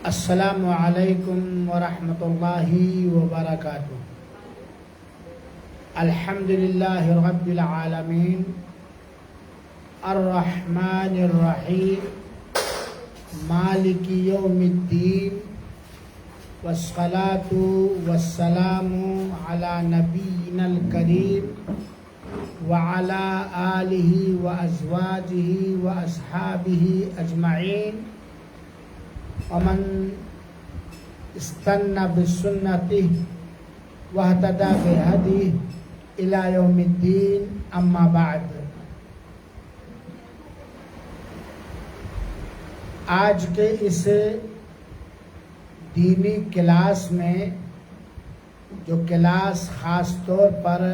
السلام علیکم ورحمۃ اللہ وبرکاتہ۔ الحمد للہ رب العالمین الرحمن الرحیم مالک یوم الدین والصلاة والسلام علی نبینا الکریم وعلی آلہ وازواجہ واصحابہ اجمعین ومن استنى بسنته واهتدى بهديه الى يوم الدين اما بعد۔ آج کے اس دینی کلاس میں، جو کلاس خاص طور پر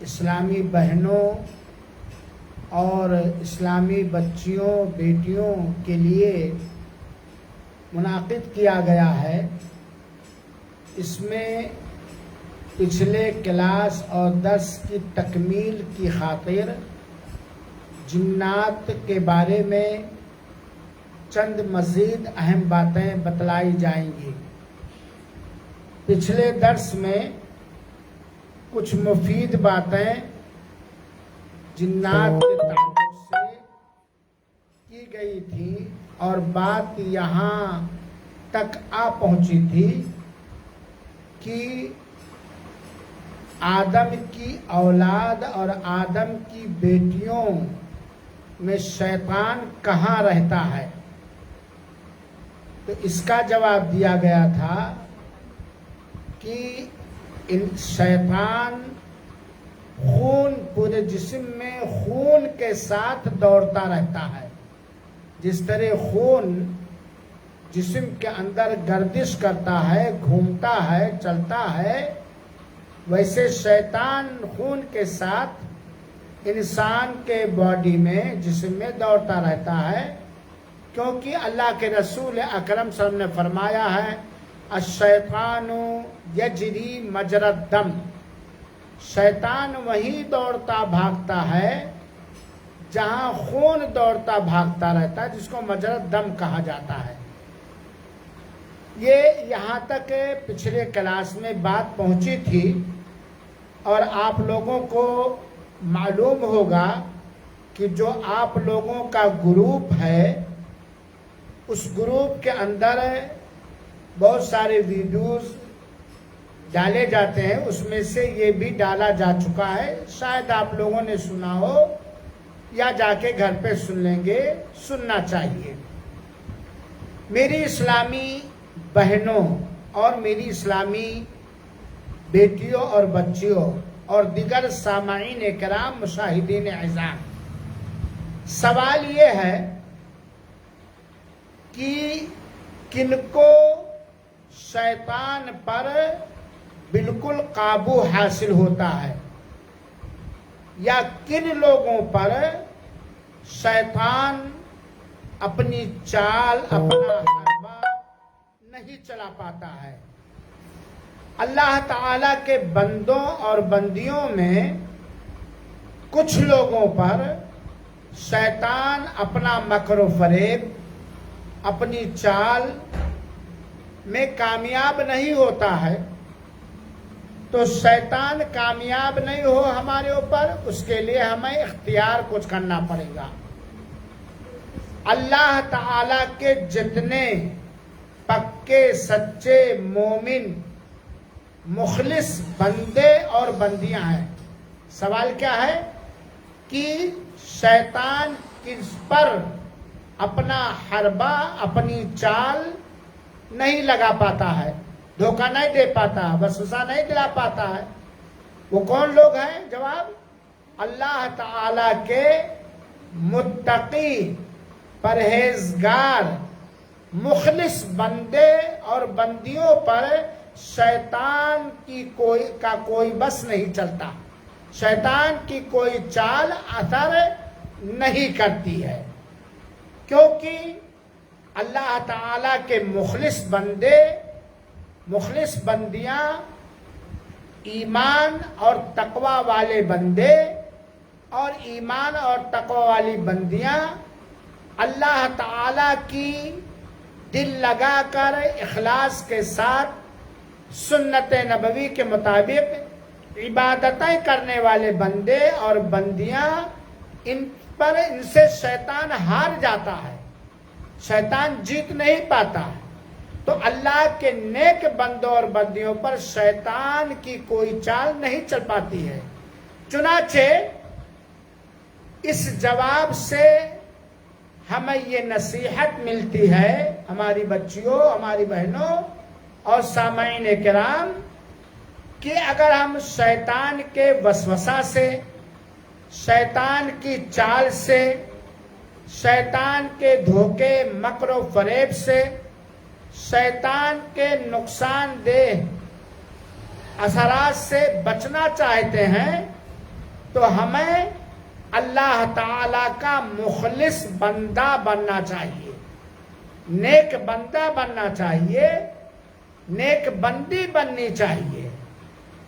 اسلامی بہنوں اور اسلامی بچیوں بیٹیوں کے لیے منعقد کیا گیا ہے، اس میں پچھلے کلاس اور درس کی تکمیل کی خاطر جنات کے بارے میں چند مزید اہم باتیں بتلائی جائیں گی۔ پچھلے درس میں کچھ مفید باتیں جنات کے تعلق سے کی گئی تھی اور بات یہاں تک آ پہنچی تھی کہ آدم کی اولاد اور آدم کی بیٹیوں میں شیطان کہاں رہتا ہے، تو اس کا جواب دیا گیا تھا کہ شیطان خون، پورے جسم میں خون کے ساتھ دوڑتا رہتا ہے۔ جس طرح خون جسم کے اندر گردش کرتا ہے، گھومتا ہے، چلتا ہے، ویسے شیطان خون کے ساتھ انسان کے باڈی میں، جسم میں دوڑتا رہتا ہے، کیونکہ اللہ کے رسول اکرم صلی اللہ علیہ وسلم نے فرمایا ہے الشیطان یجری مجری الدم، شیطان وہیں دوڑتا بھاگتا ہے جہاں خون دوڑتا بھاگتا رہتا ہے، جس کو مجری الدم کہا جاتا ہے۔ یہ یہاں تک پچھلے کلاس میں بات پہنچی تھی، اور آپ لوگوں کو معلوم ہوگا کہ جو آپ لوگوں کا گروپ ہے، اس گروپ کے اندر بہت سارے ویڈیوز ڈالے جاتے ہیں، اس میں سے یہ بھی ڈالا جا چکا ہے، شاید آپ لوگوں نے سنا ہو یا جا کے گھر پہ سن لیں گے، سننا چاہیے۔ میری اسلامی بہنوں اور میری اسلامی بیٹیوں اور بچیوں اور دیگر سامعین کرام، مشاہدین اعزام، سوال یہ ہے کہ کن کو شیطان پر بالکل قابو حاصل ہوتا ہے، یا کن لوگوں پر شیطان اپنی چال، اپنا حربہ نہیں چلا پاتا ہے۔ اللہ تعالی کے بندوں اور بندیوں میں کچھ لوگوں پر شیطان اپنا مکر و فریب، اپنی چال میں کامیاب نہیں ہوتا ہے، تو شیطان کامیاب نہیں ہو ہمارے اوپر، اس کے لیے ہمیں اختیار کچھ کرنا پڑے گا۔ اللہ تعالی کے جتنے پکے سچے مومن مخلص بندے اور بندیاں ہیں، سوال کیا ہے کہ شیطان کس پر اپنا حربہ، اپنی چال نہیں لگا پاتا ہے، دھوکہ نہیں دے پاتا، وسوسہ نہیں دلا پاتا ہے۔ وہ کون لوگ ہیں؟ جواب، اللہ تعالی کے متقی، پرہیزگار، مخلص بندے اور بندیوں پر شیطان کی کوئی بس نہیں چلتا، شیطان کی کوئی چال اثر نہیں کرتی ہے، کیونکہ اللہ تعالی کے مخلص بندے، مخلص بندیاں، ایمان اور تقوی والے بندے اور ایمان اور تقوی والی بندیاں اللہ تعالی کی دل لگا کر اخلاص کے ساتھ سنت نبوی کے مطابق عبادتیں کرنے والے بندے اور بندیاں، ان سے شیطان ہار جاتا ہے، شیطان جیت نہیں پاتا ہے۔ تو اللہ کے نیک بندوں اور بندیوں پر شیطان کی کوئی چال نہیں چل پاتی ہے۔ چنانچہ اس جواب سے ہمیں یہ نصیحت ملتی ہے ہماری بچیوں، ہماری بہنوں اور سامعین کرام، کہ اگر ہم شیطان کے وسوسہ سے، شیطان کی چال سے، شیطان کے دھوکے مکر و فریب سے، شیطان کے نقصان دہ اثرات سے بچنا چاہتے ہیں تو ہمیں اللہ تعالی کا مخلص بندہ بننا چاہیے، نیک بندہ بننا چاہیے، نیک بندی بننی چاہیے،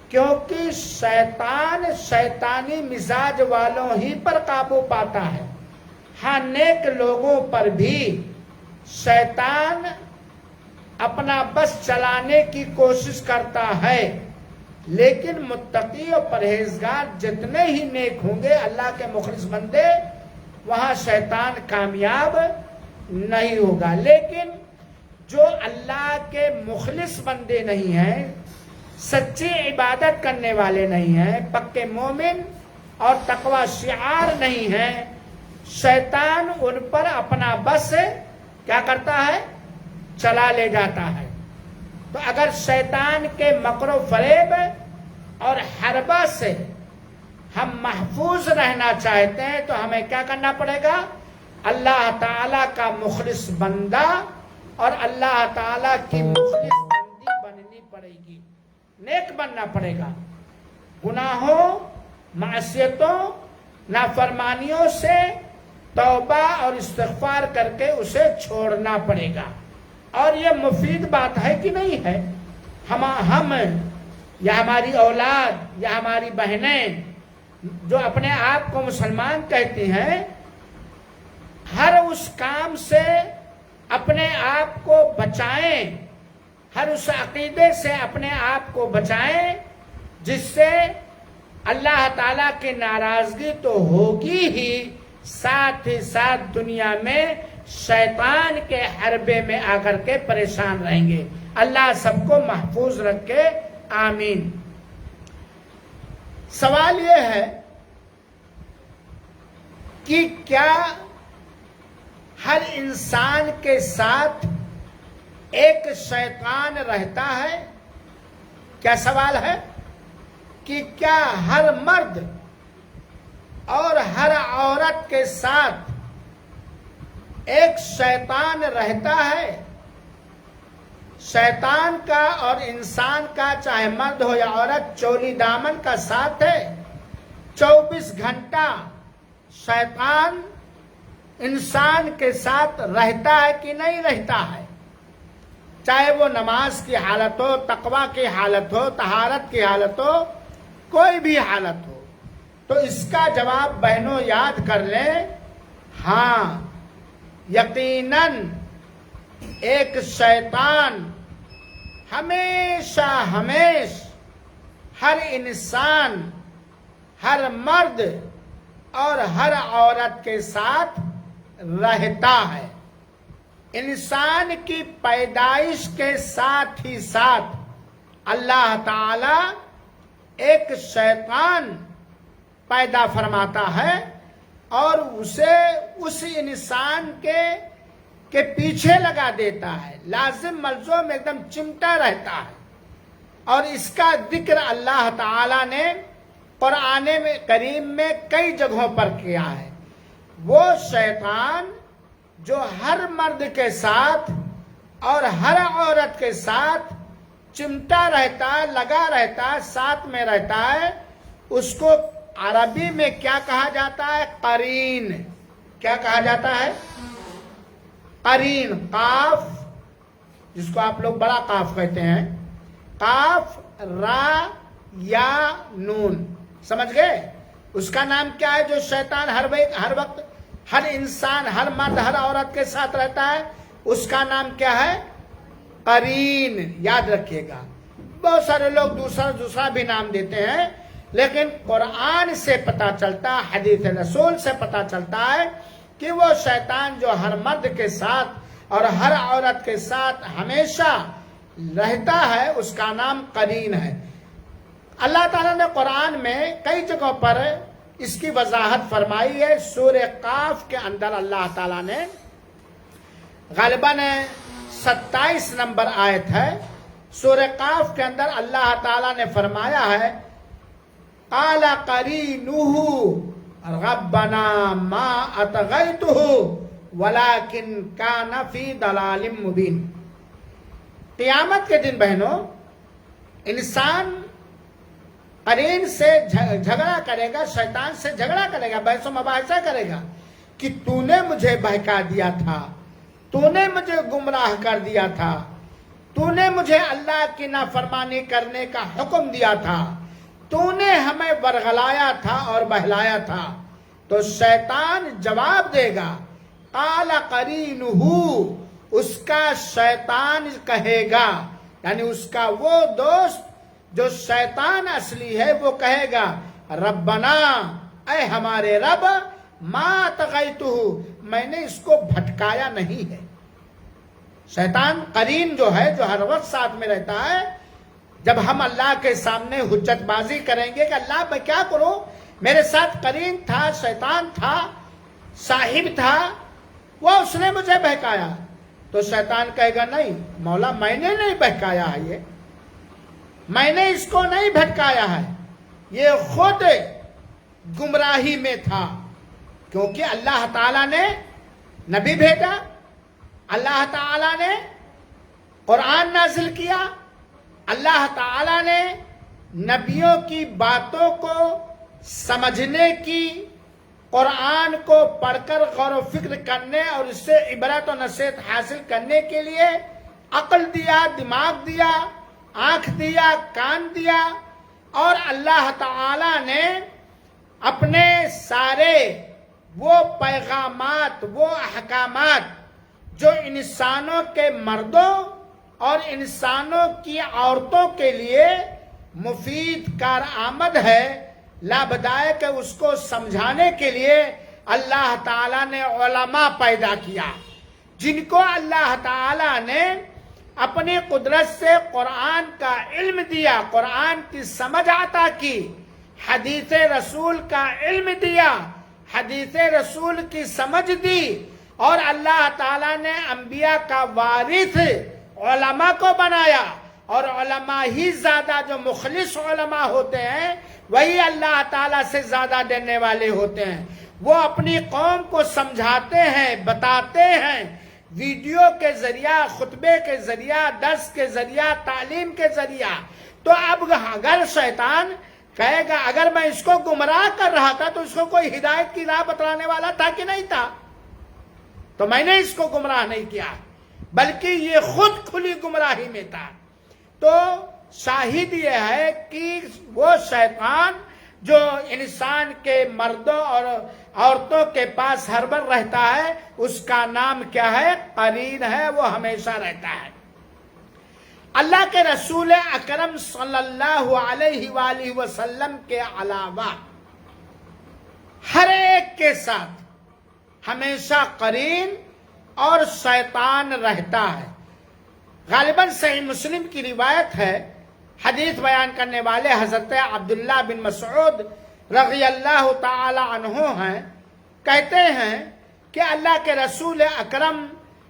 کیونکہ شیطان شیطانی مزاج والوں ہی پر قابو پاتا ہے۔ ہاں، نیک لوگوں پر بھی شیطان اپنا بس چلانے کی کوشش کرتا ہے، لیکن متقی اور پرہیزگار جتنے ہی نیک ہوں گے، اللہ کے مخلص بندے، وہاں شیطان کامیاب نہیں ہوگا۔ لیکن جو اللہ کے مخلص بندے نہیں ہیں، سچی عبادت کرنے والے نہیں ہیں، پکے مومن اور تقوی شعار نہیں ہیں، شیطان ان پر اپنا بس کیا کرتا ہے؟ چلا لے جاتا ہے۔ تو اگر شیطان کے مکر و فریب اور حربہ سے ہم محفوظ رہنا چاہتے ہیں تو ہمیں کیا کرنا پڑے گا؟ اللہ تعالیٰ کا مخلص بندہ اور اللہ تعالیٰ کی مخلص بندی بننی پڑے گی، نیک بننا پڑے گا، گناہوں، معصیتوں، نافرمانیوں سے توبہ اور استغفار کر کے اسے چھوڑنا پڑے گا۔ اور یہ مفید بات ہے کہ نہیں ہے؟ ہم یا ہماری اولاد یا ہماری بہنیں جو اپنے آپ کو مسلمان کہتی ہیں، ہر اس کام سے اپنے آپ کو بچائیں، ہر اس عقیدے سے اپنے آپ کو بچائیں جس سے اللہ تعالیٰ کی ناراضگی تو ہوگی ہی، ساتھ ہی ساتھ دنیا میں شیطان کے حربے میں آ کر کے پریشان رہیں گے۔ اللہ سب کو محفوظ رکھے، آمین۔ سوال یہ ہے کہ کیا ہر انسان کے ساتھ ایک شیطان رہتا ہے؟ کیا سوال ہے کہ کیا ہر مرد اور ہر عورت کے ساتھ ایک شیطان رہتا ہے؟ شیطان کا اور انسان کا، چاہے مرد ہو یا عورت، چولی دامن کا ساتھ ہے۔ 24 گھنٹہ شیطان انسان کے ساتھ رہتا ہے کہ نہیں رہتا ہے؟ چاہے وہ نماز کی حالت ہو، تقوی کی حالت ہو، طہارت کی حالت ہو، کوئی بھی حالت ہو۔ تو اس کا جواب بہنوں یاد کر لیں، ہاں، یقیناً ایک شیطان ہمیشہ ہر انسان، ہر مرد اور ہر عورت کے ساتھ رہتا ہے۔ انسان کی پیدائش کے ساتھ ہی ساتھ اللہ تعالی ایک شیطان پیدا فرماتا ہے اور اسے اس انسان کے پیچھے لگا دیتا ہے، لازم ملزوم ایک دم چمٹا رہتا ہے۔ اور اس کا ذکر اللہ تعالی نے قرآن کریم میں کئی جگہوں پر کیا ہے۔ وہ شیطان جو ہر مرد کے ساتھ اور ہر عورت کے ساتھ چمٹا رہتا ہے، لگا رہتا ہے، ساتھ میں رہتا ہے، اس کو عربی میں کیا کہا جاتا ہے؟ قرین۔ کیا کہا جاتا ہے؟ قرین۔ قاف، جس کو آپ لوگ بڑا قاف کہتے ہیں، قاف، را، یا، نون، سمجھ گئے؟ اس کا نام کیا ہے جو شیطان ہر وقت ہر انسان، ہر مرد، ہر عورت کے ساتھ رہتا ہے؟ اس کا نام کیا ہے؟ قرین. یاد رکھیے گا. بہت سارے لوگ دوسرا بھی نام دیتے ہیں، لیکن قرآن سے پتا چلتا، حدیث رسول سے پتا چلتا ہے کہ وہ شیطان جو ہر مرد کے ساتھ اور ہر عورت کے ساتھ ہمیشہ رہتا ہے، اس کا نام قرین ہے. اللہ تعالیٰ نے قرآن میں کئی جگہوں پر اس کی وضاحت فرمائی ہے. سورہ قاف کے اندر اللہ تعالیٰ نے غالباً 27 نمبر آیت ہے. سورہ قاف کے اندر اللہ تعالیٰ نے فرمایا ہے قال قرینہ ربنا ما اطغیتہ ولکن کان فی ضلال مبین. قیامت کے دن بہنوں انسان قرین سے جھگڑا کرے گا، شیطان سے جھگڑا کرے گا، بحث و مباحثہ کرے گا کہ تو نے مجھے بہکا دیا تھا، تو نے مجھے گمراہ کر دیا تھا، تو نے مجھے اللہ کی نافرمانی کرنے کا حکم دیا تھا، تو نے ہمیں ورغلایا تھا اور بہلایا تھا. تو شیطان جواب دے گا قال قرینہ، اس کا شیطان کہے گا، یعنی اس کا وہ دوست جو شیطان اصلی ہے وہ کہے گا ربنا، اے ہمارے رب، ما طغیتہ، میں نے اس کو بھٹکایا نہیں ہے. شیطان قرین جو ہے، جو ہر وقت ساتھ میں رہتا ہے، جب ہم اللہ کے سامنے حجت بازی کریں گے کہ اللہ میں کیا کروں، میرے ساتھ قرین تھا، شیطان تھا، صاحب تھا، وہ اس نے مجھے بہکایا، تو شیطان کہے گا نہیں مولا، میں نے نہیں بہکایا ہے، یہ میں نے اس کو نہیں بھٹکایا ہے، یہ خود گمراہی میں تھا. کیونکہ اللہ تعالیٰ نے نبی بھیجا، اللہ تعالیٰ نے قرآن نازل کیا، اللہ تعالیٰ نے نبیوں کی باتوں کو سمجھنے کی، قرآن کو پڑھ کر غور و فکر کرنے اور اس سے عبرت و نصیحت حاصل کرنے کے لیے عقل دیا، دماغ دیا، آنکھ دیا، کان دیا. اور اللہ تعالیٰ نے اپنے سارے وہ پیغامات، وہ احکامات جو انسانوں کے مردوں اور انسانوں کی عورتوں کے لیے مفید کارآمد ہے، لابھدائک ہے، اس کو سمجھانے کے لیے اللہ تعالیٰ نے علماء پیدا کیا، جن کو اللہ تعالیٰ نے اپنی قدرت سے قرآن کا علم دیا، قرآن کی سمجھ عطا کی، حدیث رسول کا علم دیا، حدیث رسول کی سمجھ دی، اور اللہ تعالیٰ نے انبیاء کا وارث علماء کو بنایا. اور علماء ہی زیادہ، جو مخلص علماء ہوتے ہیں وہی اللہ تعالیٰ سے زیادہ ڈرنے والے ہوتے ہیں. وہ اپنی قوم کو سمجھاتے ہیں، بتاتے ہیں، ویڈیو کے ذریعہ، خطبے کے ذریعہ، درس کے ذریعہ، تعلیم کے ذریعہ. تو اب اگر شیطان کہے گا اگر میں اس کو گمراہ کر رہا تھا تو اس کو کوئی ہدایت کی راہ بتلانے والا تھا کہ نہیں تھا، تو میں نے اس کو گمراہ نہیں کیا، بلکہ یہ خود کھلی گمراہی میں تھا. تو شاہد یہ ہے کہ وہ شیطان جو انسان کے مردوں اور عورتوں کے پاس ہر بر رہتا ہے، اس کا نام کیا ہے؟ قرین ہے، وہ ہمیشہ رہتا ہے. اللہ کے رسول اکرم صلی اللہ علیہ وآلہ وسلم کے علاوہ ہر ایک کے ساتھ ہمیشہ قرین اور شیطان رہتا ہے. غالباً صحیح مسلم کی روایت ہے، حدیث بیان کرنے والے حضرت عبداللہ بن مسعود رضی اللہ تعالی عنہ ہیں. کہتے ہیں کہ اللہ کے رسول اکرم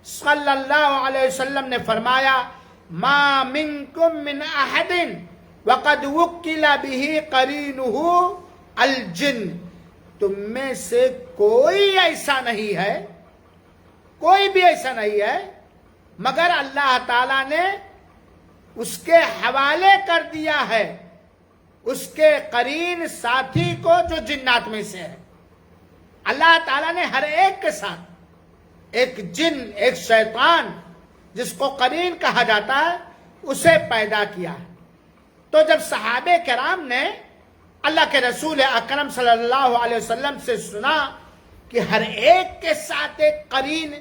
صلی اللہ علیہ وسلم نے فرمایا ما منکم من احد وقد وکل به قرینہ الجن، تم میں سے کوئی ایسا نہیں ہے، کوئی بھی ایسا نہیں ہے مگر اللہ تعالیٰ نے اس کے حوالے کر دیا ہے اس کے قرین ساتھی کو جو جنات میں سے ہے. اللہ تعالیٰ نے ہر ایک کے ساتھ ایک جن، ایک شیطان جس کو قرین کہا جاتا ہے، اسے پیدا کیا. تو جب صحابہ کرام نے اللہ کے رسول اکرم صلی اللہ علیہ وسلم سے سنا کہ ہر ایک کے ساتھ ایک قرین،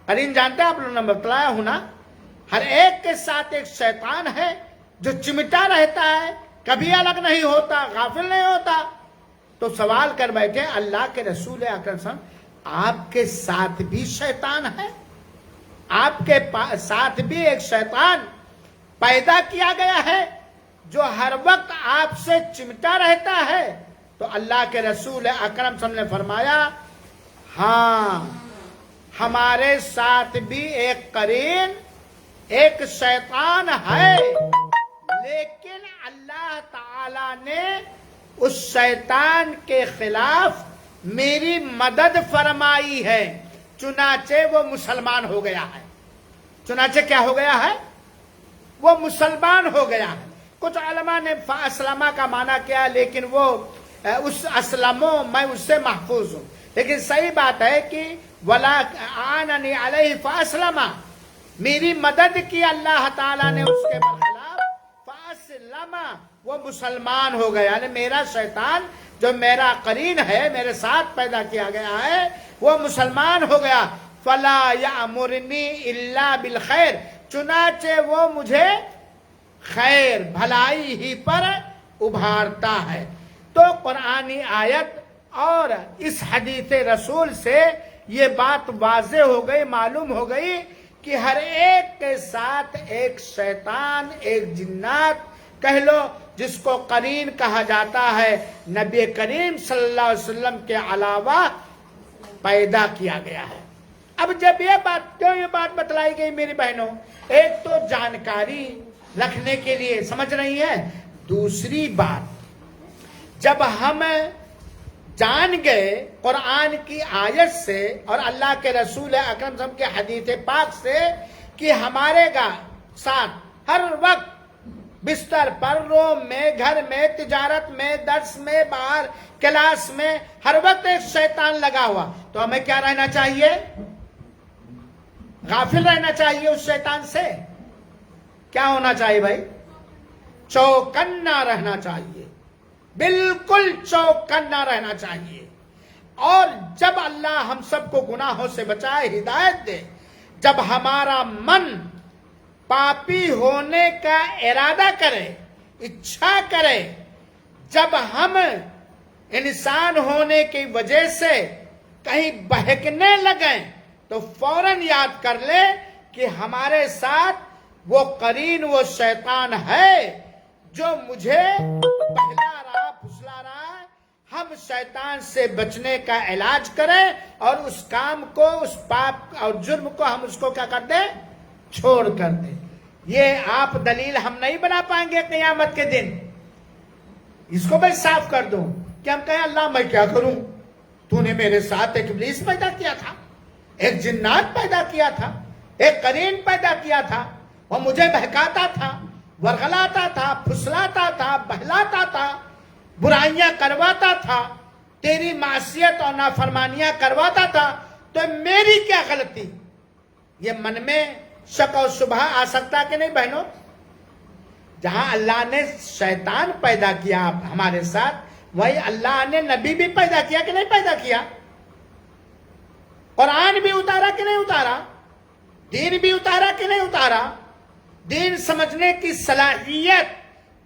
قرین جانتے ہیں آپ لوگوں نے بتلایا ہونا، ہر ایک کے ساتھ ایک شیطان ہے جو چمٹا رہتا ہے، کبھی الگ نہیں ہوتا، غافل نہیں ہوتا. تو سوال کر بیٹھے اللہ کے رسول اکرم صلی اللہ علیہ وسلم، آپ کے ساتھ بھی شیطان ہے؟ آپ کے ساتھ بھی ایک شیطان پیدا کیا گیا ہے جو ہر وقت آپ سے چمٹا رہتا ہے؟ تو اللہ کے رسول اکرم صلی اللہ علیہ وسلم نے فرمایا ہاں، ہمارے ساتھ بھی ایک قرین، ایک شیطان ہے، لیکن اللہ تعالی نے اس شیطان کے خلاف میری مدد فرمائی ہے، چنانچہ وہ مسلمان ہو گیا ہے. چنانچہ کیا ہو گیا ہے؟ وہ مسلمان ہو گیا ہے. کچھ علماء نے فاسلمہ کا معنی کیا، لیکن وہ اس اسلمو میں اس سے محفوظ ہوں، لیکن صحیح بات ہے کہ ولا آننی علیہ فاسلمہ، میری مدد کی اللہ تعالیٰ نے اس کے برخلاف، فاسلمہ، وہ مسلمان ہو گیا. یعنی میرا شیطان جو میرا قرین ہے، میرے ساتھ پیدا کیا گیا ہے، وہ مسلمان ہو گیا. فلا یامرنی الا بالخیر، چنانچہ وہ مجھے خیر، بھلائی ہی پر ابھارتا ہے. تو قرآنی آیت اور اس حدیث رسول سے یہ بات واضح ہو گئی، معلوم ہو گئی کہ ہر ایک کے ساتھ ایک شیطان، ایک جنات کہہ لو، جس کو قرین کہا جاتا ہے، نبی کریم صلی اللہ علیہ وسلم کے علاوہ پیدا کیا گیا ہے. اب جب یہ بات بتلائی گئی میری بہنوں، ایک تو جانکاری رکھنے کے لیے، سمجھ رہی ہے. دوسری بات، جب ہم جان گئے قرآن کی آیت سے اور اللہ کے رسول اکرم صلی اللہ علیہ وسلم کے حدیث پاک سے کہ ہمارے ساتھ ہر وقت بستر پر، روم میں، گھر میں، تجارت میں، درس میں، باہر کلاس میں، ہر وقت ایک شیطان لگا ہوا، تو ہمیں کیا رہنا چاہیے؟ غافل رہنا چاہیے اس شیطان سے. کیا ہونا چاہیے بھائی؟ چوکنا رہنا چاہیے، بالکل چوکنا رہنا چاہیے. اور جب اللہ ہم سب کو گناہوں سے بچائے، ہدایت دے، جب ہمارا من پاپی ہونے کا ارادہ کرے، اچھا کرے، جب ہم انسان ہونے کی وجہ سے کہیں بہکنے لگیں، تو فوراً یاد کر لے کہ ہمارے ساتھ وہ قرین، وہ شیطان ہے جو مجھے بہلا رہا، پھسلا رہا ہے. ہم شیطان سے بچنے کا علاج کریں اور اس کام کو، اس پاپ اور جرم کو ہم اس کو کیا کر دیں؟ چھوڑ کر دیں. یہ آپ دلیل ہم نہیں بنا پائیں گے قیامت کے دن. اس کو میں صاف کر دوں کہ ہم کہیں اللہ میں کیا کروں، تو نے میرے ساتھ ایک ابلیس پیدا کیا تھا، ایک جنات پیدا کیا تھا، ایک قرین پیدا کیا تھا، وہ مجھے بہکاتا تھا، ورغلاتا تھا، پھسلاتا تھا، بہلاتا تھا، برائیاں کرواتا تھا، تیری معصیت اور نافرمانیاں کرواتا تھا، تو میری کیا غلطی؟ یہ من میں شک و شبہ آ سکتا کہ نہیں بہنوں؟ جہاں اللہ نے شیطان پیدا کیا ہمارے ساتھ، وہی اللہ نے نبی بھی پیدا کیا کہ نہیں پیدا کیا؟ قرآن بھی اتارا کہ نہیں اتارا؟ دین بھی اتارا کہ نہیں اتارا؟ دین سمجھنے کی صلاحیت،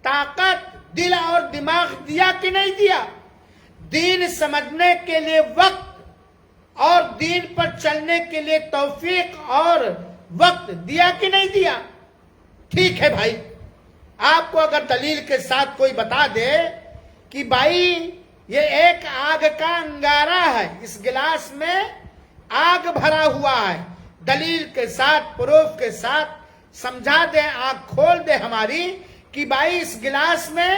طاقت، دل اور دماغ دیا کہ نہیں دیا؟ دین سمجھنے کے لیے وقت اور دین پر چلنے کے لیے توفیق اور وقت دیا کہ نہیں دیا؟ ٹھیک ہے بھائی، آپ کو اگر دلیل کے ساتھ کوئی بتا دے کہ بھائی یہ ایک آگ کا انگارہ ہے، اس گلاس میں آگ بھرا ہوا ہے، دلیل کے ساتھ، پروف کے ساتھ سمجھا دے، آنکھ کھول دے ہماری کہ بھائی اس گلاس میں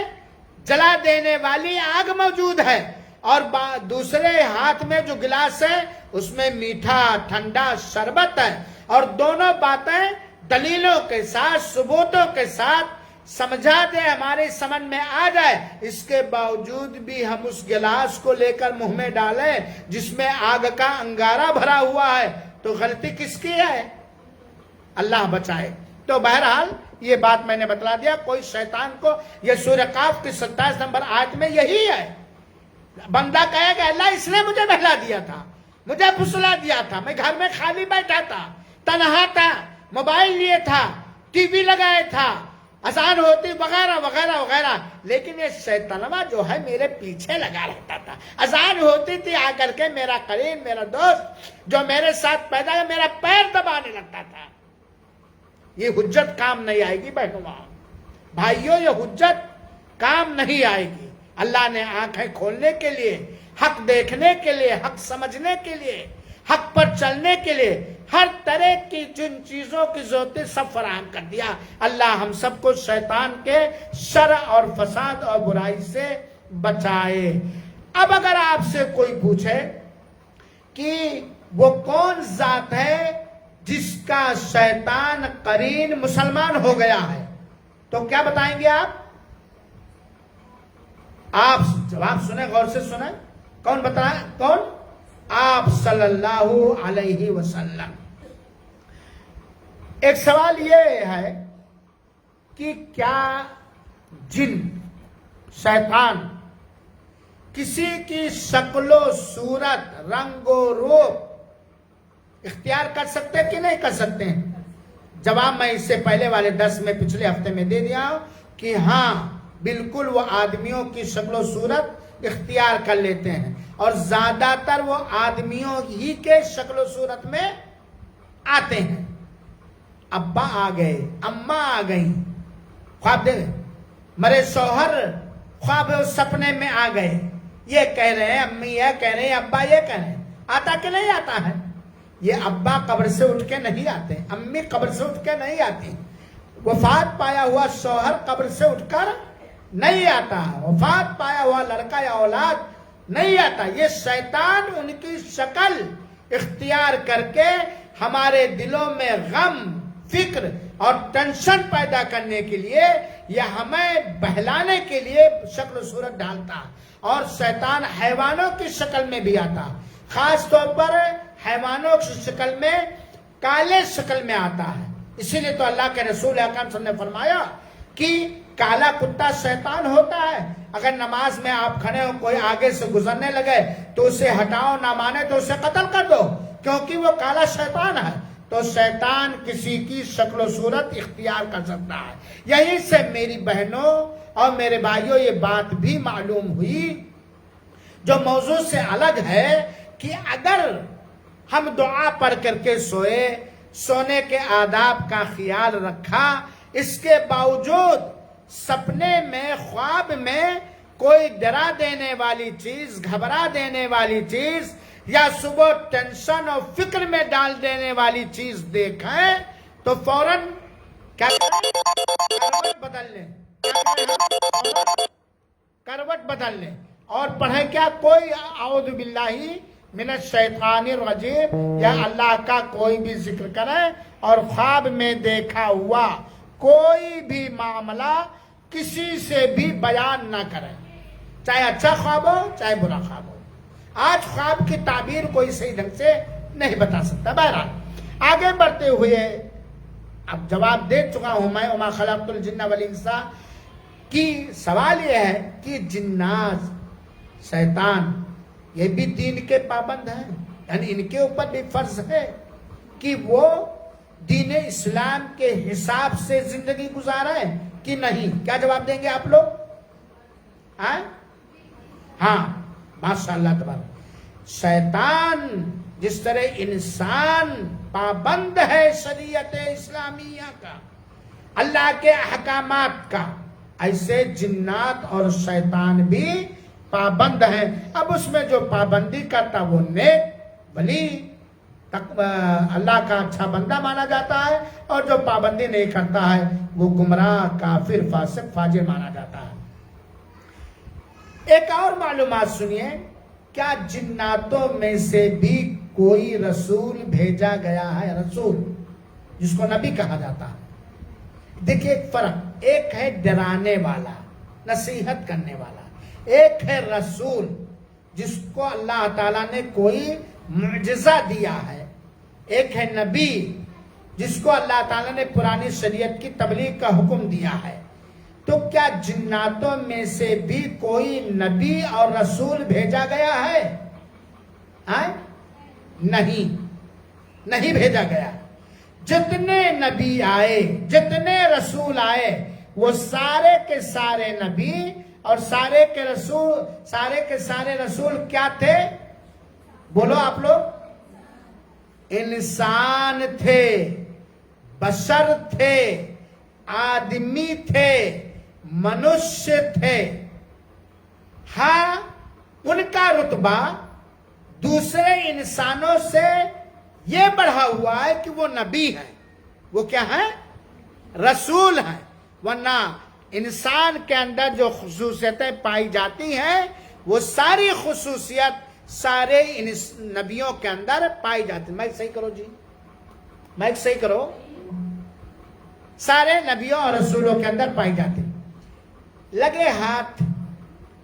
جلا دینے والی آگ موجود ہے، اور دوسرے ہاتھ میں جو گلاس ہے اس میں میٹھا ٹھنڈا شربت ہے، اور دونوں باتیں دلیلوں کے ساتھ، ثبوتوں کے ساتھ سمجھا دے، ہماری سمجھ میں آ جائے، اس کے باوجود بھی ہم اس گلاس کو لے کر منہ میں ڈالیں جس میں آگ کا انگارہ بھرا ہوا ہے، تو غلطی کس کی ہے؟ اللہ بچائے. تو بہرحال یہ بات میں نے بتلا دیا. کوئی شیطان کو، یہ سورہ قاف کی 27 نمبر آیت میں یہی ہے، بندہ کہے گا اللہ اس نے مجھے بہلا دیا تھا، مجھے پھسلا دیا تھا، میں گھر میں خالی بیٹھا تھا، تنہا تھا، موبائل لیے تھا، ٹی وی لگائے تھا، اذان ہوتی وغیرہ وغیرہ وغیرہ، لیکن یہ شیطانوا جو ہے میرے پیچھے لگا رہتا تھا۔ اذان ہوتی تھی آ کر کے میرا قرین، میرا دوست جو میرے ساتھ پیدا ہے، میرا پیر دبانے لگتا تھا۔ یہ حجت کام نہیں آئے گی بہنوں بھائیوں، یہ حجت کام نہیں آئے گی۔ اللہ نے آنکھیں کھولنے کے لیے، حق دیکھنے کے لیے، حق سمجھنے کے لیے، حق پر چلنے کے لیے ہر طرح کی جن چیزوں کی ضرورت سب فراہم کر دیا۔ اللہ ہم سب کو شیطان کے شر اور فساد اور برائی سے بچائے۔ اب اگر آپ سے کوئی پوچھے کہ وہ کون ذات ہے جس کا شیطان قرین مسلمان ہو گیا ہے، تو کیا بتائیں گے آپ؟ آپ جواب سنیں، غور سے سنیں، کون بتائیں؟ کون؟ آپ صلی اللہ علیہ وسلم۔ ایک سوال یہ ہے کہ کیا جن، شیطان کسی کی شکل و صورت، رنگ و روپ اختیار کر سکتے کہ نہیں کر سکتے ہیں؟ جواب میں اس سے پہلے والے درس میں پچھلے ہفتے میں دے دیا کہ ہاں بالکل وہ آدمیوں کی شکل و صورت اختیار کر لیتے ہیں، اور زیادہ تر وہ آدمیوں ہی کے شکل و صورت میں آتے ہیں۔ ابا آ گئے، اماں آ گئی، خواب دے مرے شوہر خواب سپنے میں آ گئے، یہ کہہ رہے ہیں، امی یہ کہہ رہے ہیں، ابا یہ کہہ رہے ہیں۔ آتا کہ نہیں آتا ہے؟ یہ ابا قبر سے اٹھ کے نہیں آتے، امی قبر سے اٹھ کے نہیں آتی، وفات پایا ہوا شوہر قبر سے اٹھ کر نہیں آتا، وفات پایا ہوا لڑکا یا اولاد نہیں آتا۔ یہ شیطان ان کی شکل اختیار کر کے ہمارے دلوں میں غم، فکر اور ٹینشن پیدا کرنے کے لیے، یا ہمیں بہلانے کے لیے شکل و صورت ڈالتا۔ اور شیطان حیوانوں کی شکل میں بھی آتا، خاص طور پر حیوانوں کی شکل میں، کالے شکل میں آتا ہے۔ اسی لیے تو اللہ کے رسول اکرم صلی اللہ علیہ وسلم نے فرمایا کہ کالا کتا شیطان ہوتا ہے، اگر نماز میں آپ کھڑے ہو، کوئی آگے سے گزرنے لگے تو اسے ہٹاؤ، نہ مانے تو اسے قتل کر دو، کیونکہ وہ کالا شیطان ہے۔ تو شیطان کسی کی شکل و صورت اختیار کر سکتا ہے۔ یہیں سے میری بہنوں اور میرے بھائیوں یہ بات بھی معلوم ہوئی جو موضوع سے الگ ہے، کہ اگر ہم دعا پڑھ کر کے سوئے، سونے کے آداب کا خیال رکھا، اس کے باوجود سپنے میں، خواب میں کوئی ڈرا دینے والی چیز، گھبرا دینے والی چیز، یا صبح ٹینشن اور فکر میں ڈال دینے والی چیز دیکھیں تو فوراً کیا کروٹ بدل لیں، کروٹ بدل لیں اور پڑھیں کیا؟ کوئی اعوذ باللہ من الشیطان الرجیم یا اللہ کا کوئی بھی ذکر کریں، اور خواب میں دیکھا ہوا کوئی بھی معاملہ کسی سے بھی بیان نہ کریں، چاہے اچھا خواب ہو چاہے برا خواب ہو۔ آج خواب کی تعبیر کوئی صحیح ڈھنگ سے نہیں بتا سکتا۔ بہرحال آگے بڑھتے ہوئے اب جواب دے چکا ہوں میں، وما خلقت الجن والانس کی سوال یہ ہے کہ جنات، شیطان یہ بھی دین کے پابند ہیں، یعنی ان کے اوپر بھی فرض ہے کہ وہ دین اسلام کے حساب سے زندگی گزارے کہ نہیں؟ کیا جواب دیں گے آپ لوگ؟ ہاں ماشاءاللہ تبارک۔ شیطان جس طرح انسان پابند ہے شریعت اسلامیہ کا، اللہ کے احکامات کا، ایسے جنات اور شیطان بھی پابند ہیں۔ اب اس میں جو پابندی کرتا وہ نیک، ولی، اللہ کا اچھا بندہ مانا جاتا ہے، اور جو پابندی نہیں کرتا ہے وہ گمراہ، کافر، فاسق، فاجر مانا جاتا ہے۔ ایک اور معلومات سنیے، کیا جناتوں میں سے بھی کوئی رسول بھیجا گیا ہے؟ رسول جس کو نبی کہا جاتا ہے۔ دیکھیے ایک فرق، ایک ہے ڈرانے والا، نصیحت کرنے والا، ایک ہے رسول جس کو اللہ تعالیٰ نے کوئی معجزہ دیا ہے، ایک ہے نبی جس کو اللہ تعالیٰ نے پرانی شریعت کی تبلیغ کا حکم دیا ہے۔ تو کیا جناتوں میں سے بھی کوئی نبی اور رسول بھیجا گیا ہے؟ نہیں بھیجا گیا. جتنے نبی آئے، جتنے رسول آئے، وہ سارے کے سارے نبی اور سارے کے سارے رسول کیا تھے؟ بولو آپ لوگ. انسان تھے، بشر تھے، آدمی تھے، منشیہ تھے. ہاں، ان کا رتبہ دوسرے انسانوں سے یہ بڑھا ہوا ہے کہ وہ نبی ہیں. وہ کیا ہیں؟ رسول ہیں. ورنہ انسان کے اندر جو خصوصیتیں پائی جاتی ہیں وہ ساری خصوصیت سارے نبیوں کے اندر پائی جاتی ہیں. مائک صحیح کرو جی، مائک صحیح کرو. سارے نبیوں اور رسولوں کے اندر پائی جاتی. لگے ہاتھ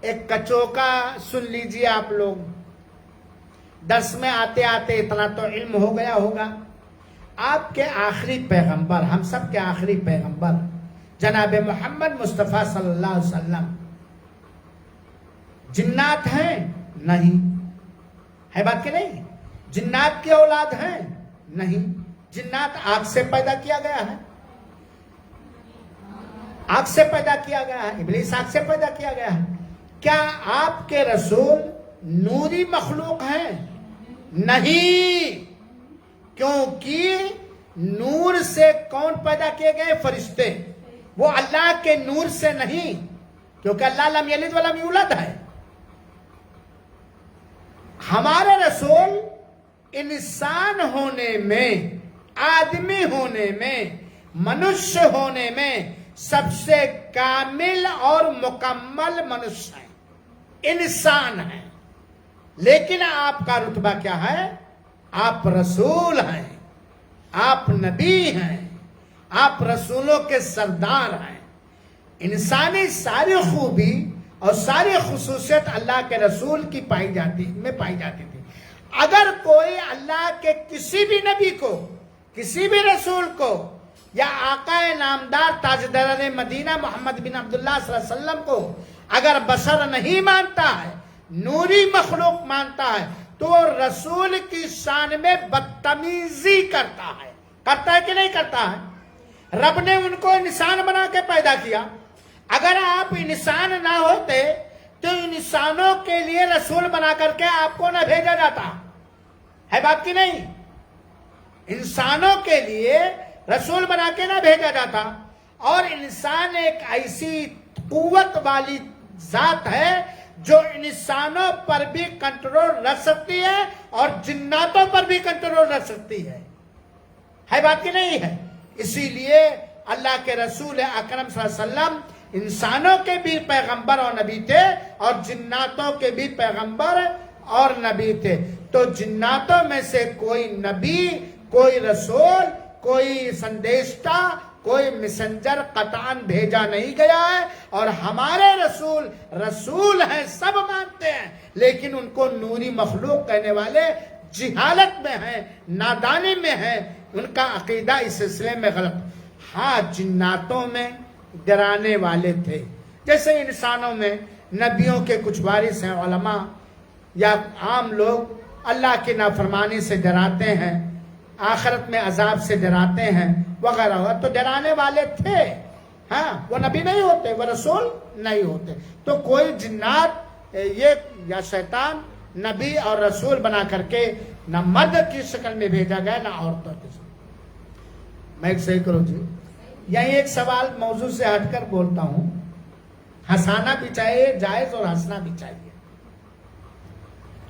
ایک کچوکا سن لیجئے آپ لوگ. درس میں آتے آتے اتنا تو علم ہو گیا ہوگا. آپ کے آخری پیغمبر، ہم سب کے آخری پیغمبر جناب محمد مصطفیٰ صلی اللہ علیہ وسلم جنات ہیں؟ نہیں. ہے بات کہ نہیں؟ جنات کی اولاد ہیں؟ نہیں. جنات آگ سے پیدا کیا گیا ہے، آگ سے پیدا کیا گیا ہے، ابلیس آگ سے پیدا کیا گیا ہے. کیا آپ کے رسول نوری مخلوق ہیں؟ نہیں. کیونکہ نور سے کون پیدا کیے گئے؟ فرشتے. وہ اللہ کے نور سے نہیں، کیونکہ اللہ لم یلد ولم یولد ہے. ہمارے رسول انسان ہونے میں، آدمی ہونے میں، منشیہ ہونے میں سب سے کامل اور مکمل منشیہ ہیں، انسان ہیں. لیکن آپ کا رتبہ کیا ہے؟ آپ رسول ہیں، آپ نبی ہیں، آپ رسولوں کے سردار ہیں. انسانی ساری خوبی اور ساری خصوصیت اللہ کے رسول کی پائی جاتی تھی. اگر کوئی اللہ کے کسی بھی نبی کو، کسی بھی رسول کو، یا آقا نامدار تاجدار مدینہ محمد بن عبداللہ صلی اللہ علیہ وسلم کو اگر بشر نہیں مانتا ہے، نوری مخلوق مانتا ہے، تو وہ رسول کی شان میں بدتمیزی کرتا ہے. کرتا ہے کہ نہیں کرتا ہے؟ رب نے ان کو انسان بنا کے پیدا کیا. اگر آپ انسان نہ ہوتے تو انسانوں کے لیے رسول بنا کر کے آپ کو نہ بھیجا جاتا. ہے بات کی نہیں؟ انسانوں کے لیے رسول بنا کے نہ بھیجا جاتا. اور انسان ایک ایسی قوت والی ذات ہے جو انسانوں پر بھی کنٹرول رکھ سکتی ہے اور جناتوں پر بھی کنٹرول رکھ سکتی ہے. ہے بات کی نہیں ہے؟ اسی لیے اللہ کے رسول اکرم صلی اللہ علیہ وسلم انسانوں کے بھی پیغمبر اور نبی تھے اور جناتوں کے بھی پیغمبر اور نبی تھے. تو جناتوں میں سے کوئی نبی، کوئی رسول، کوئی سندیشتہ، کوئی میسنجر قطعاً بھیجا نہیں گیا ہے. اور ہمارے رسول ہیں، سب مانتے ہیں، لیکن ان کو نوری مخلوق کہنے والے جہالت میں ہیں، نادانی میں ہیں. ان کا عقیدہ اس سلسلے میں غلط. ہاں، جناتوں میں ڈرانے والے تھے، جیسے انسانوں میں نبیوں کے کچھ وارث ہیں، علماء یا عام لوگ اللہ کی نافرمانی سے ڈراتے ہیں، آخرت میں عذاب سے ڈراتے ہیں وغیرہ. تو ڈرانے والے تھے. ہاں، وہ نبی نہیں ہوتے، وہ رسول نہیں ہوتے. تو کوئی جنات یہ یا شیطان نبی اور رسول بنا کر کے نہ مرد کی شکل میں بھیجا گیا نہ عورتوں کی شکل. میں ایک صحیح کرو جی. یہی ایک سوال موضوع سے ہٹ کر بولتا ہوں. ہنسانا بھی چاہیے، جائز، اور ہنسنا بھی چاہیے.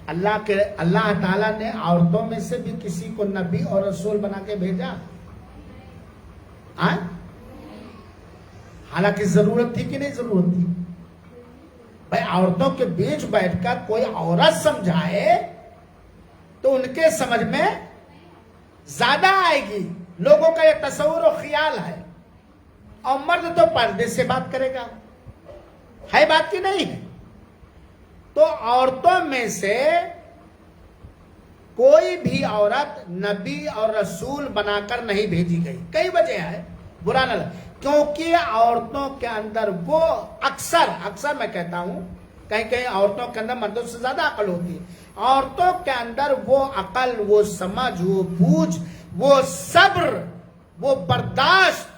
اللہ تعالیٰ نے عورتوں میں سے بھی کسی کو نبی اور رسول بنا کے بھیجا؟ حالانکہ ضرورت تھی کہ نہیں ضرورت تھی؟ بھائی، عورتوں کے بیچ بیٹھ کر کوئی عورت سمجھائے تو ان کے سمجھ میں زیادہ آئے گی. لوگوں کا یہ تصور و خیال ہے. اور مرد تو پردے سے بات کرے گا. ہے بات کی نہیں ہے؟ تو عورتوں میں سے کوئی بھی عورت نبی اور رسول بنا کر نہیں بھیجی گئی. کئی وجہ ہے، برا نہ لگے. کیونکہ عورتوں کے اندر وہ اکثر میں کہتا ہوں، کہیں عورتوں کے اندر مردوں سے زیادہ عقل ہوتی ہے، عورتوں کے اندر وہ عقل، وہ سمجھ، وہ بوجھ، وہ صبر، وہ برداشت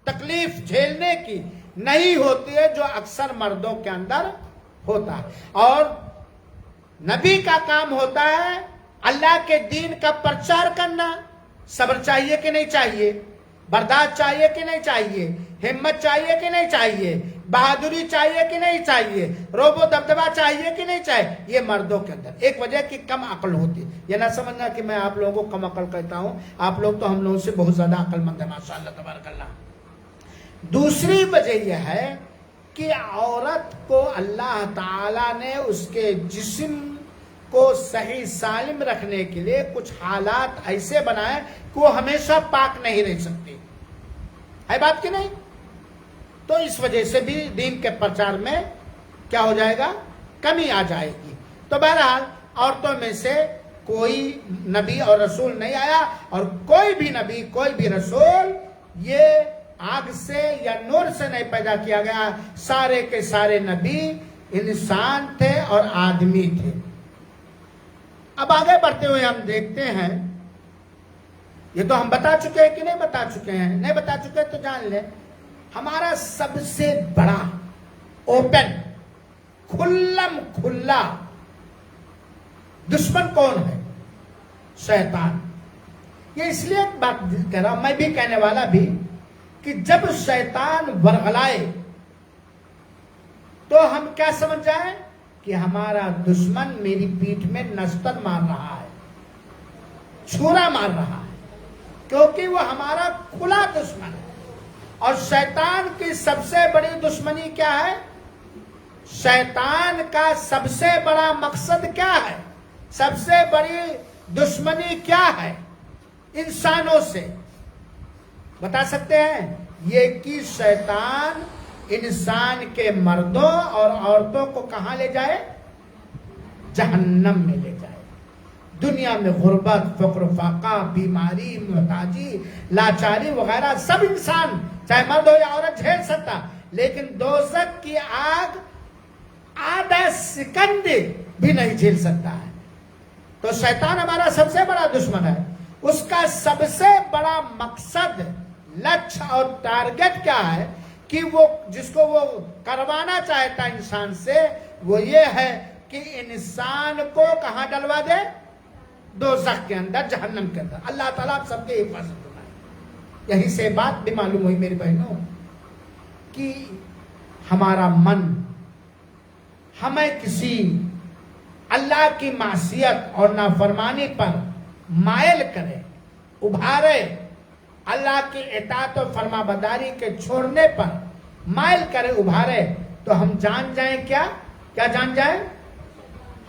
تکلیف جھیلنے کی نہیں ہوتی ہے جو اکثر مردوں کے اندر ہوتا ہے. اور نبی کا کام ہوتا ہے اللہ کے دین کا پرچار کرنا. صبر چاہیے کہ نہیں چاہیے؟ برداشت چاہیے کہ نہیں چاہیے؟ ہمت چاہیے کہ نہیں چاہیے؟ بہادری چاہیے کہ نہیں چاہیے؟ روب و دبدبا چاہیے کہ نہیں چاہیے؟ یہ مردوں کے اندر ایک وجہ کی کم عقل ہوتی ہے. یہ نہ سمجھنا کہ میں آپ لوگوں کو کم عقل کہتا ہوں، آپ لوگ تو ہم لوگوں سے بہت زیادہ عقل مند ہیں ماشاء اللہ تبارک اللہ. دوسری وجہ یہ ہے کہ عورت کو اللہ تعالی نے اس کے جسم کو صحیح سالم رکھنے کے لیے کچھ حالات ایسے بنائے کہ وہ ہمیشہ پاک نہیں رہ سکتی ہے. بات کہ نہیں؟ تو اس وجہ سے بھی دین کے پرچار میں کیا ہو جائے گا؟ کمی آ جائے گی. تو بہرحال عورتوں میں سے کوئی نبی اور رسول نہیں آیا، اور کوئی بھی نبی، کوئی بھی رسول یہ آگ سے یا نور سے نہیں پیدا کیا گیا. سارے کے سارے نبی انسان تھے اور آدمی تھے. اب آگے بڑھتے ہوئے ہم دیکھتے ہیں، یہ تو ہم بتا چکے ہیں کہ نہیں بتا چکے ہیں؟ نہیں بتا چکے تو جان لیں. ہمارا سب سے بڑا اوپن کھلم کھلا دشمن کون ہے؟ شیطان. یہ اس لیے بات کہہ رہا ہوں، میں بھی کہنے والا بھی، کہ جب شیطان ورغلائے تو ہم کیا سمجھ جائیں کہ ہمارا دشمن میری پیٹھ میں نستر مار رہا ہے، چھورا مار رہا ہے، کیونکہ وہ ہمارا کھلا دشمن ہے. اور شیطان کی سب سے بڑی دشمنی کیا ہے؟ شیطان کا سب سے بڑا مقصد کیا ہے؟ سب سے بڑی دشمنی کیا ہے انسانوں سے؟ بتا سکتے ہیں؟ یہ کہ شیطان انسان کے مردوں اور عورتوں کو کہاں لے جائے؟ جہنم میں لے جائے. دنیا میں غربت، فقر و فاقہ، بیماری، محتاجی، لاچاری وغیرہ سب انسان چاہے مرد ہو یا عورت جھیل سکتا، لیکن دوزخ کی آگ آدھا سیکنڈ بھی نہیں جھیل سکتا ہے. تو شیطان ہمارا سب سے بڑا دشمن ہے. اس کا سب سے بڑا مقصد، لچ اور ٹارگٹ کیا ہے کہ وہ جس کو وہ کروانا چاہتا انسان سے، وہ یہ ہے کہ انسان کو کہاں ڈلوا دے؟ دوزخ کے اندر، جہنم کے اندر. اللہ تعالیٰ آپ سب کے حفاظت کرائے. یہیں سے بات بھی معلوم ہوئی میری بہنوں کہ ہمارا من ہمیں کسی اللہ کی معصیت اور نافرمانی پر مائل کرے، ابھارے، اللہ کی اطاعت و فرما برداری کے چھوڑنے پر مائل کرے، ابھارے، تو ہم جان جائیں کیا جان جائیں؟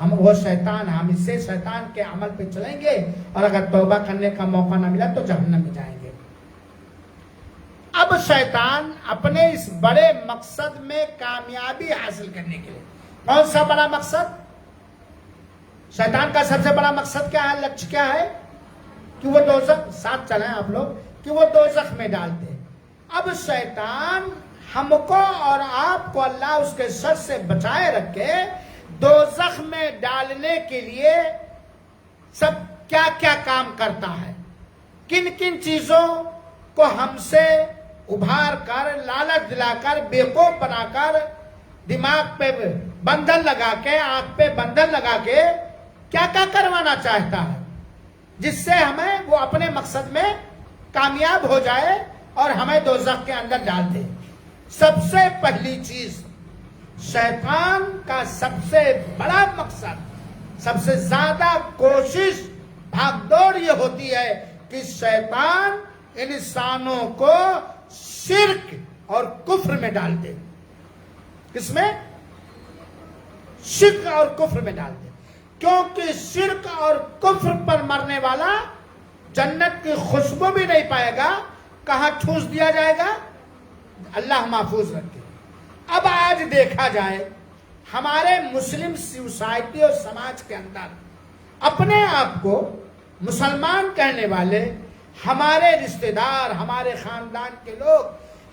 ہم وہ شیطان، ہم اس سے شیطان کے عمل پہ چلیں گے، اور اگر توبہ کرنے کا موقع نہ ملا تو جہنم میں جائیں گے. اب شیطان اپنے اس بڑے مقصد میں کامیابی حاصل کرنے کے لیے، کون سا بڑا مقصد؟ شیطان کا سب سے بڑا مقصد کیا ہے؟ لکش کیا ہے؟ کہ وہ دوزخ، ساتھ چلیں آپ لوگ، کہ وہ دوزخ میں ڈالتے. اب شیطان ہم کو اور آپ کو اللہ اس کے شر سے بچائے رکھے، دوزخ میں ڈالنے کے لیے سب کیا کیا کام کرتا ہے، کن کن چیزوں کو ہم سے ابھار کر، لالچ دلا کر، بیوقوف بنا کر، دماغ پہ بندھن لگا کے، آنکھ پہ بندھن لگا کے کیا کیا کروانا چاہتا ہے، جس سے ہمیں وہ اپنے مقصد میں کامیاب ہو جائے اور ہمیں دوزخ کے اندر ڈال دے. سب سے پہلی چیز، شیطان کا سب سے بڑا مقصد، سب سے زیادہ کوشش، بھاگ دوڑ یہ ہوتی ہے کہ شیطان انسانوں کو شرک اور کفر میں ڈال دے. کس میں؟ شرک اور کفر میں ڈال دے. کیونکہ شرک اور کفر پر مرنے والا جنت کی خوشبو بھی نہیں پائے گا. کہاں ٹھوس دیا جائے گا؟ اللہ محفوظ رکھے. اب آج دیکھا جائے ہمارے مسلم سوسائٹی اور سماج کے اندر اپنے آپ کو مسلمان کہنے والے ہمارے رشتہ دار، ہمارے خاندان کے لوگ،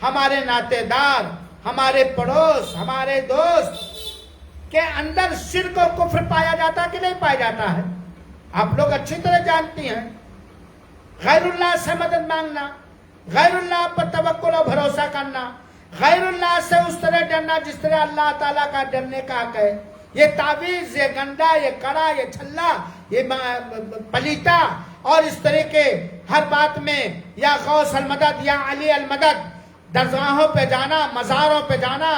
ہمارے ناطے دار، ہمارے پڑوس، ہمارے دوست کے اندر شرک و کفر پایا جاتا کہ نہیں پایا جاتا ہے؟ آپ لوگ اچھی طرح جانتی ہیں. غیر اللہ سے مدد مانگنا، غیر اللہ پر توکل و بھروسہ کرنا، غیر اللہ سے اس طرح ڈرنا جس طرح اللہ تعالیٰ کا ڈرنے کا حق ہے. یہ تعویذ، یہ گنڈا، یہ کڑا، یہ چھلا، یہ پلیتا اور اس طرح کے ہر بات میں یا غوث المدد یا علی المدد، درگاہوں پہ جانا، مزاروں پہ جانا،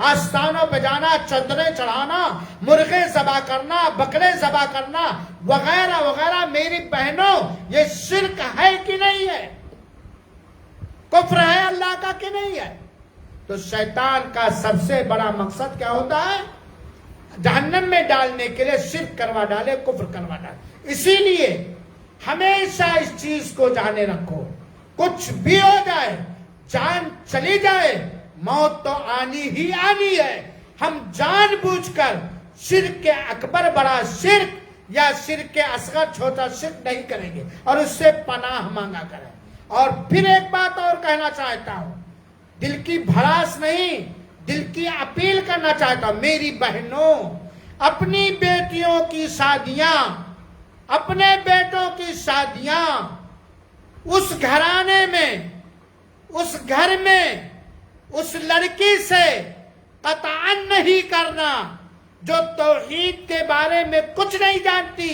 آستانوں پہ جانا، چادریں چڑھانا، مرغے ذبح کرنا، بکرے ذبح کرنا وغیرہ وغیرہ. میری بہنوں، یہ شرک ہے کہ نہیں ہے؟ کفر ہے اللہ کا کہ نہیں ہے؟ تو شیطان کا سب سے بڑا مقصد کیا ہوتا ہے؟ جہنم میں ڈالنے کے لیے شرک کروا ڈالے، کفر کروا ڈالے. اسی لیے ہمیشہ اس چیز کو جانے رکھو، کچھ بھی ہو جائے، جان چلی جائے، موت تو آنی ہی آنی ہے. ہم جان بوجھ کر شرک کے اکبر بڑا شرک یا شرک کے اصغر چھوٹا شرک نہیں کریں گے اور اس سے پناہ مانگا کریں. اور پھر ایک بات اور کہنا چاہتا ہوں، دل کی بھڑاس نہیں، دل کی اپیل کرنا چاہتا ہوں. میری بہنوں، اپنی بیٹیوں کی شادیاں، اپنے بیٹوں کی شادیاں اس گھرانے میں، اس گھر میں اس لڑکی سے قطعاً نہیں کرنا جو توحید کے بارے میں کچھ نہیں جانتی.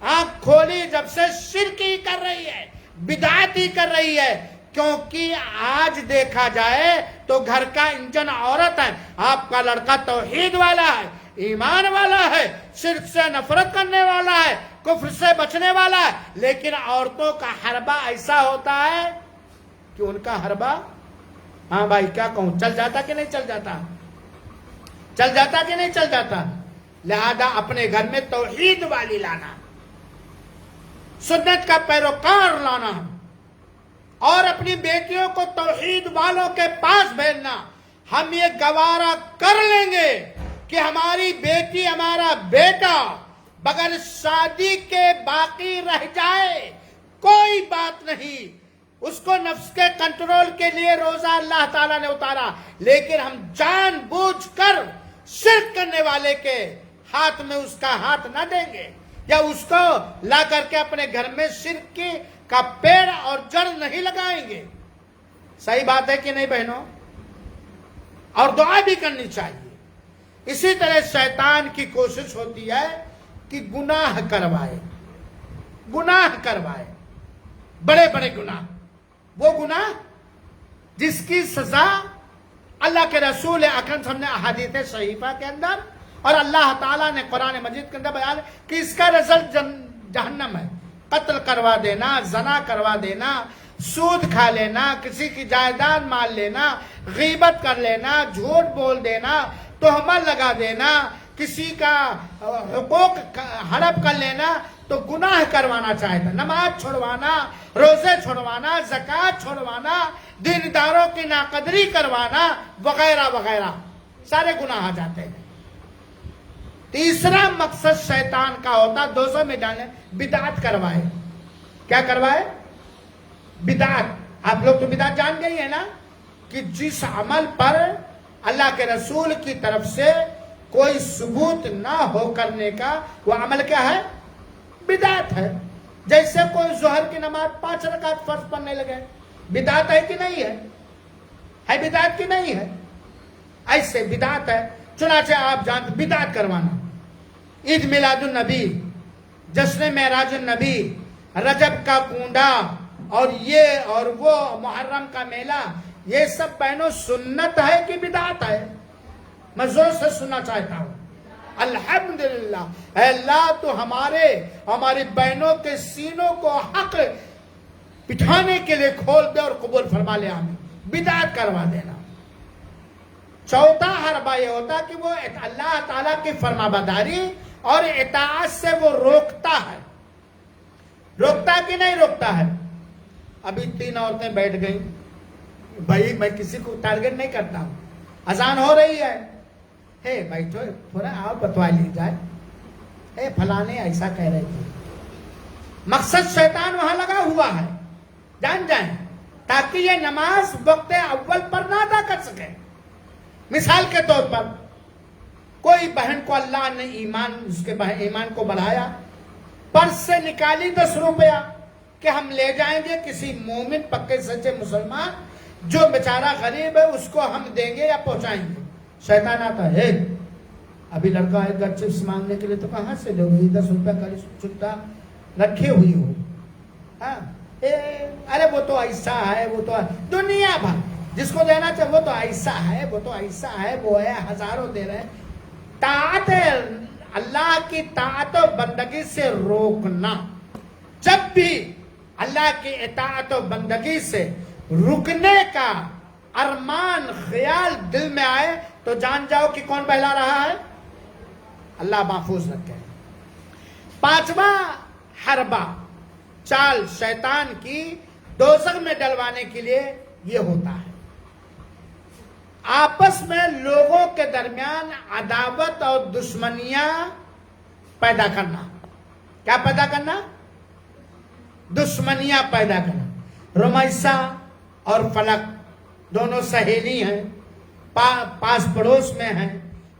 آنکھ کھولی جب سے شرک ہی کر رہی ہے، بدعت ہی کر رہی ہے. کیونکہ آج دیکھا جائے تو گھر کا انجن عورت ہے. آپ کا لڑکا توحید والا ہے، ایمان والا ہے، شرک سے نفرت کرنے والا ہے، کفر سے بچنے والا ہے. لیکن عورتوں کا حربہ ایسا ہوتا ہے کہ ان کا حربہ، ہاں بھائی کیا کہوں، چل جاتا کہ نہیں چل جاتا؟ چل جاتا کہ نہیں چل جاتا؟ لہذا اپنے گھر میں توحید والی لانا، سنت کا پیروکار لانا اور اپنی بیٹیوں کو توحید والوں کے پاس بھیجنا. ہم یہ گوارا کر لیں گے کہ ہماری بیٹی، ہمارا بیٹا بغیر شادی کے باقی رہ جائے، کوئی بات نہیں. اس کو نفس کے کنٹرول کے لیے روزہ اللہ تعالیٰ نے اتارا، لیکن ہم جان بوجھ کر شرک کرنے والے کے ہاتھ میں اس کا ہاتھ نہ دیں گے، یا اس کو لا کر کے اپنے گھر میں شرک کا پیڑ اور جڑ نہیں لگائیں گے. صحیح بات ہے کہ نہیں بہنوں؟ اور دعا بھی کرنی چاہیے. اسی طرح شیطان کی کوشش ہوتی ہے کہ گناہ کروائے، گناہ کروائے، بڑے بڑے گناہ. وہ گناہ جس کی سزا اللہ کے رسول اکرم صلی اللہ علیہ وسلم نے احادیث صحیحہ کے اندر اور اللہ تعالیٰ نے قرآن مجید کے اندر بیان کہ اس کا رزلٹ جہنم ہے. قتل کروا دینا، زنا کروا دینا، سود کھا لینا، کسی کی جائیداد مال لینا، غیبت کر لینا، جھوٹ بول دینا، تہمت لگا دینا، کسی کا حقوق ہڑپ کر لینا، تو گناہ کروانا چاہتا. نماز چھوڑوانا، روزے چھوڑوانا، زکوٰۃ چھوڑوانا، دینداروں کی ناقدری کروانا وغیرہ وغیرہ سارے گناہ آ جاتے ہیں. تیسرا مقصد شیطان کا ہوتا دوزخ میں ڈالنے، بدعت کروائے. کیا کروائے؟ بدعت. آپ لوگ تو بدعت جان گئی ہیں نا، کہ جس عمل پر اللہ کے رسول کی طرف سے کوئی ثبوت نہ ہو کرنے کا، وہ عمل کیا ہے؟ بدعت ہے. جیسے کوئی ظہر کی نماز 5 رکعت فرض پڑھنے لگے، بدعت ہے کہ نہیں ہے؟ ہے بدعت کی نہیں ہے؟ ایسے بدعت ہے. چنانچہ آپ جانتے بدعت کروانا، عید میلاد النبی، جشن معراج النبی، رجب کا کنڈا اور یہ اور وہ، محرم کا میلہ، یہ سب بہنوں سنت ہے کہ بدعت ہے؟ میں زور سے سننا چاہتا ہوں. الحمدللہ. اے اللہ تو ہماری بہنوں کے سینوں کو حق بٹھانے کے لیے کھول دے اور قبول فرما لے. آمین. بدعت کروا دینا. چوتھا حربہ یہ ہوتا کہ وہ اللہ تعالیٰ کی فرما برداری اور اطاعت سے وہ روکتا ہے. روکتا کہ نہیں روکتا ہے؟ ابھی 3 عورتیں بیٹھ گئیں. بھائی میں کسی کو ٹارگٹ نہیں کرتا ہوں، اذان ہو رہی ہے، ہے بیٹھو تھوڑا آپ بتوا لی جائے، ہے فلانے ایسا کہہ رہے تھے. مقصد شیطان وہاں لگا ہوا ہے، جان جائیں، تاکہ یہ نماز وقت اول پر نہ ادا کر سکے. مثال کے طور پر کوئی بہن کو اللہ نے اس کے ایمان کو بڑھایا، پرس سے نکالی 10 روپیہ کہ ہم لے جائیں گے کسی مومن پکے سچے مسلمان جو بیچارہ غریب ہے اس کو ہم دیں گے یا پہنچائیں گے۔ شیطان آتا ہے، ابھی لڑکا ہے گھر چپس مانگنے کے لیے تو کہاں سے دو گی، 10 روپیہ کا چٹا رکھے ہوئی ہو، ارے وہ تو ایسا ہے، وہ تو دنیا بھر جس کو دینا چاہے وہ تو ایسا ہے، وہ تو ایسا ہے، وہ ہے، ہزاروں دے رہے ہیں۔ طاعت اللہ کی طاعت و بندگی سے روکنا، جب بھی اللہ کی اطاعت و بندگی سے رکنے کا ارمان خیال دل میں آئے تو جان جاؤ کہ کون بہلا رہا ہے، اللہ محفوظ رکھے۔ 5واں حربہ چال شیطان کی دوزخ میں ڈلوانے کے لیے یہ ہوتا ہے، آپس میں لوگوں کے درمیان عداوت اور دشمنیاں پیدا کرنا۔ کیا پیدا کرنا؟ دشمنیاں پیدا کرنا۔ رمیسا اور فلک دونوں سہیلی ہیں، پاس پڑوس میں ہیں،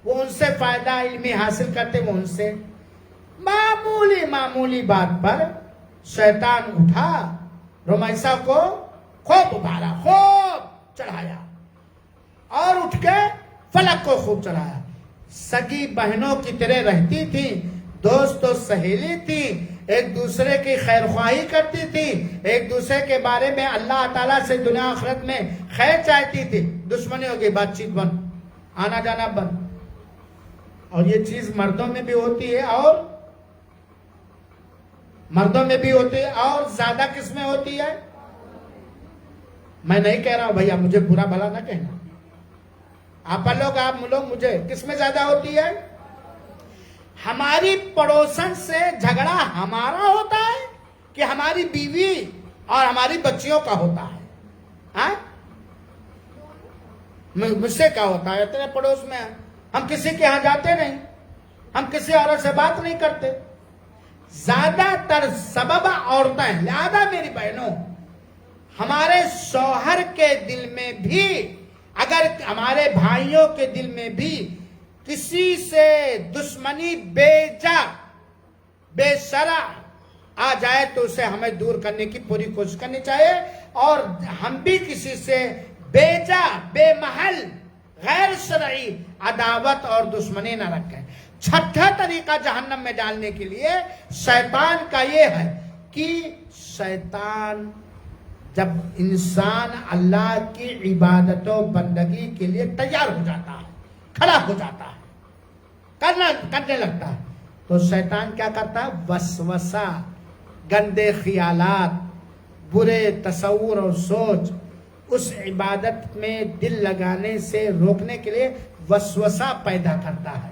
وہ ان سے فائدہ علمی حاصل کرتے، وہ ان سے معمولی بات پر شیطان اٹھا، رمیسا کو خوب ابھارا، خوب چڑھایا، اور اٹھ کے فلک کو خوب چڑھایا۔ سگی بہنوں کی طرح رہتی تھی، دوست و سہیلی تھی، ایک دوسرے کی خیر خواہی کرتی تھی، ایک دوسرے کے بارے میں اللہ تعالیٰ سے دنیا آخرت میں خیر چاہتی تھی۔ دشمنی ہوگی، بات چیت بند، آنا جانا بند۔ اور یہ چیز مردوں میں بھی ہوتی ہے، اور زیادہ کس میں ہوتی ہے؟ میں نہیں کہہ رہا ہوں بھیا، مجھے برا بھلا نہ کہنا، آپ لوگ مجھے کس میں زیادہ ہوتی ہے؟ ہماری پڑوسن سے جھگڑا ہمارا ہوتا ہے کہ ہماری بیوی اور ہماری بچیوں کا ہوتا ہے؟ مجھ سے کیا ہوتا ہے؟ اتنے پڑوس میں ہم کسی کے ہاں جاتے نہیں، ہم کسی عورت سے بات نہیں کرتے، زیادہ تر سبب عورتیں ہیں۔ لہذا میری بہنوں، ہمارے شوہر کے دل میں بھی، اگر ہمارے بھائیوں کے دل میں بھی کسی سے دشمنی بے شرع آ جائے تو اسے ہمیں دور کرنے کی پوری کوشش کرنی چاہیے، اور ہم بھی کسی سے بے محل غیر شرعی عداوت اور دشمنی نہ رکھیں۔ 6واں طریقہ جہنم میں ڈالنے کے لیے شیطان کا یہ ہے کہ شیطان جب انسان اللہ کی عبادت و بندگی کے لیے تیار ہو جاتا ہے، کھڑا ہو جاتا ہے، کرنے لگتا ہے، تو شیطان کیا کرتا ہے؟ وسوسہ، گندے خیالات، برے تصور اور سوچ، اس عبادت میں دل لگانے سے روکنے کے لیے وسوسہ پیدا کرتا ہے۔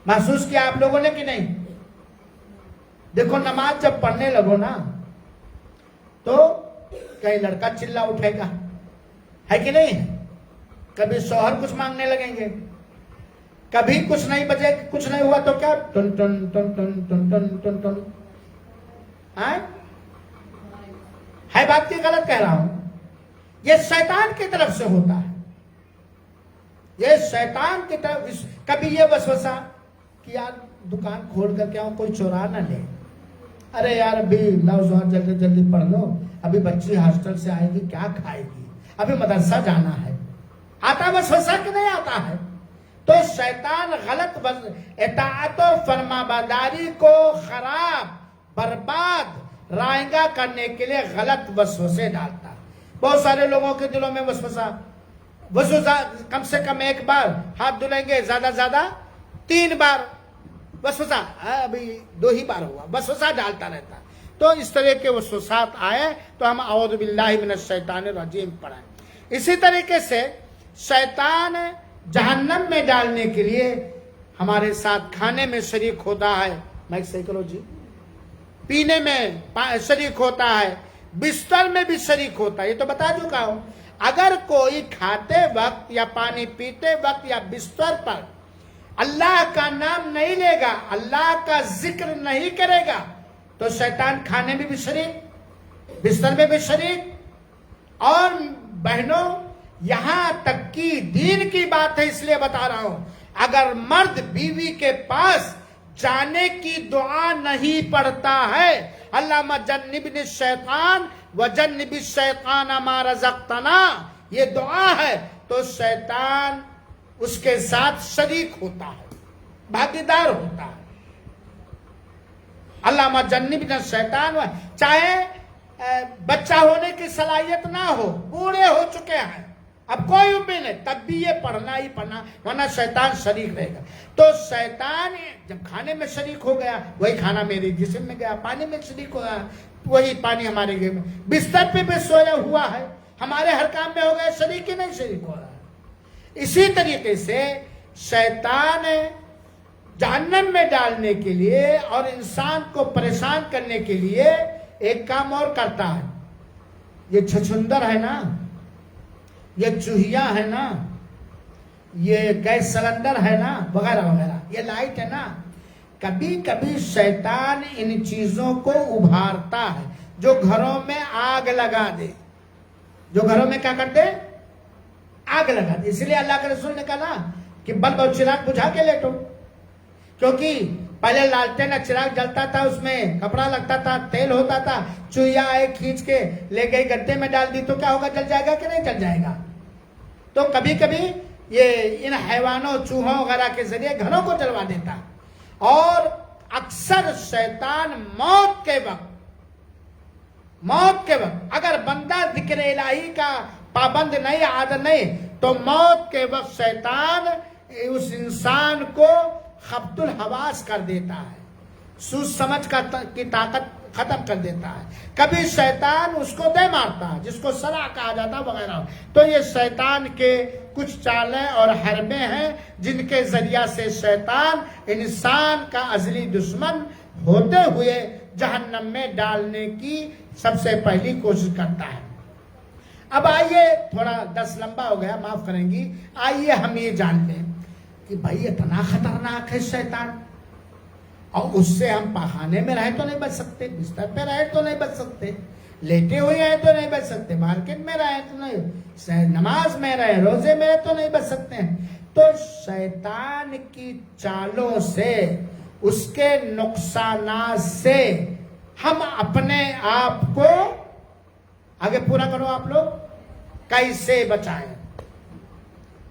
محسوس کیا آپ لوگوں نے کہ نہیں؟ دیکھو، نماز جب پڑھنے لگو نا تو کہیں لڑکا چلا اٹھے گا، ہے کہ نہیں؟ کبھی شوہر کچھ مانگنے لگیں گے، کبھی کچھ نہیں بجے، کچھ نہیں ہوا تو کیا ٹن ٹن ٹن ٹن ٹن ٹن ٹن ٹن۔ ہے بات کی غلط کہہ رہا ہوں؟ یہ شیطان کی طرف سے ہوتا ہے، یہ شیطان کی طرف۔ کبھی یہ وسوسہ کہ یار دکان کھول کر کے آؤں، کوئی چورا نہ لے، ارے یار ابھی لو جلدی جلدی پڑھ لو، ابھی بچی ہاسٹل سے آئے گی کیا کھائے گی، ابھی مدرسہ جانا ہے۔ آتا وسوسہ کہ نہیں آتا ہے؟ تو شیطان غلط اطاعت و فرمانبرداری کو خراب، برباد، رائیگاں کرنے کے لیے غلط وسوسے ڈالتا ہے۔ بہت سارے لوگوں کے دلوں میں وسوسہ کم سے کم 1 بار ہاتھ دھلیں گے، زیادہ 3 بار وسوسہ، ابھی 2 ہی بار ہوا، وسوسہ ڈالتا رہتا ہے۔ تو اس طرح کے وسوسات آئے تو ہم اعوذ باللہ من الشیطان الرجیم پڑھیں۔ اسی طریقے سے شیطان جہنم میں ڈالنے کے لیے ہمارے ساتھ کھانے میں شریک ہوتا ہے، مائک صحیح کرو جی، پینے میں شریک ہوتا ہے، بستر میں بھی شریک ہوتا ہے۔ یہ تو بتا چکا ہوں، اگر کوئی کھاتے وقت یا پانی پیتے وقت یا بستر پر اللہ کا نام نہیں لے گا، اللہ کا ذکر نہیں کرے گا، تو شیطان کھانے میں بھی شریک، بستر میں بھی شریک۔ اور بہنوں، یہاں تک کہ دین کی بات ہے، اس لیے بتا رہا ہوں، اگر مرد بیوی کے پاس جانے کی دعا نہیں پڑھتا ہے، اللہم جنبنی الشیطان وجنب الشیطان ما رزقتنا، یہ دعا ہے، تو شیطان اس کے ساتھ شریک ہوتا ہے، بھاگیدار ہوتا ہے۔ اللہم جنبنا الشیطان، چاہے بچہ ہونے کی صلاحیت نہ ہو، بوڑھے ہو چکے ہیں، اب کوئی امید نہیں، تب بھی یہ پڑھنا ہی پڑھنا، ورنہ شیطان شریک رہے گا۔ تو شیطان جب کھانے میں شریک ہو گیا، وہی کھانا میرے جسم میں گیا، پانی میں شریک ہو گیا، وہی پانی ہمارے گھر میں، بستر پہ بھی سویا ہوا ہے، ہمارے ہر کام میں ہو گیا، شریک ہی نہیں شریک ہو رہا ہے۔ اسی طریقے سے شیطان جہنم میں ڈالنے کے لیے اور انسان کو پریشان کرنے کے لیے ایک کام اور کرتا ہے۔ یہ چھچھندر ہے نا، یہ چوہیا ہے نا، یہ گیس سلنڈر ہے نا، وغیرہ وغیرہ، یہ لائٹ ہے نا، کبھی کبھی شیطان ان چیزوں کو ابھارتا ہے جو گھروں میں آگ لگا دے، جو گھروں میں کیا کرتے؟ آگ لگا دے۔ اس لیے اللہ کے رسول نے کہا کہ بلب اور چراغ بجھا کے لیٹو، کیونکہ پہلے لالٹین چراغ جلتا تھا، اس میں کپڑا لگتا تھا، تیل ہوتا تھا، چوہیا آئے کھینچ کے لے گئی گڈھے میں ڈال دی تو کیا ہوگا؟ جل جائے گا کہ نہیں جل جائے گا؟ تو کبھی کبھی یہ ان حیوانوں چوہوں وغیرہ کے ذریعے گھروں کو جلوا دیتا۔ اور اکثر شیطان موت کے وقت اگر بندہ ذکر الہی کا پابند نہیں، عادت نہیں، تو موت کے وقت شیطان اس انسان کو خبط الحواس کر دیتا ہے، سوچ سمجھ کی طاقت ختم کر دیتا ہے۔ کبھی شیطان اس کو دے مارتا ہے، جس کو صلع کہا جاتا وغیرہ۔ تو یہ شیطان کے کچھ چالیں اور حربے ہیں جن کے ذریعہ سے شیطان انسان کا ازلی دشمن ہوتے ہوئے جہنم میں ڈالنے کی سب سے پہلی کوشش کرتا ہے۔ اب آئیے، تھوڑا دس لمبا ہو گیا، معاف کریں گی، آئیے ہم یہ جان لیں کہ بھائی اتنا خطرناک ہے شیطان، اور اس سے ہم پاخانے میں رہے تو نہیں بچ سکتے، بستر پہ رہے تو نہیں بچ سکتے، لیٹے ہوئے ہیں تو نہیں بچ سکتے، مارکیٹ میں رہے تو نہیں، نماز میں رہے، روزے میں تو نہیں بچ سکتے ہیں۔ تو شیطان کی چالوں سے، اس کے نقصانات سے ہم اپنے آپ کو، آگے پورا کرو آپ لوگ، کیسے بچائیں؟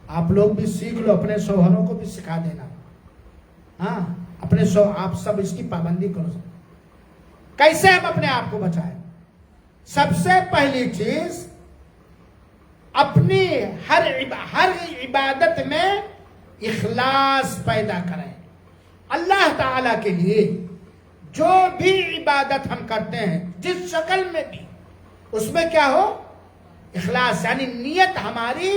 آپ لوگ بھی سیکھ لو، اپنے شوہروں کو بھی سکھا دینا، ہاں اپنے آپ سب اس کی پابندی کرو۔ کیسے ہم اپنے آپ کو بچائیں؟ سب سے پہلی چیز، اپنی ہر عبادت میں اخلاص پیدا کریں۔ اللہ تعالی کے لیے جو بھی عبادت ہم کرتے ہیں، جس شکل میں بھی، اس میں کیا ہو؟ اخلاص، یعنی نیت ہماری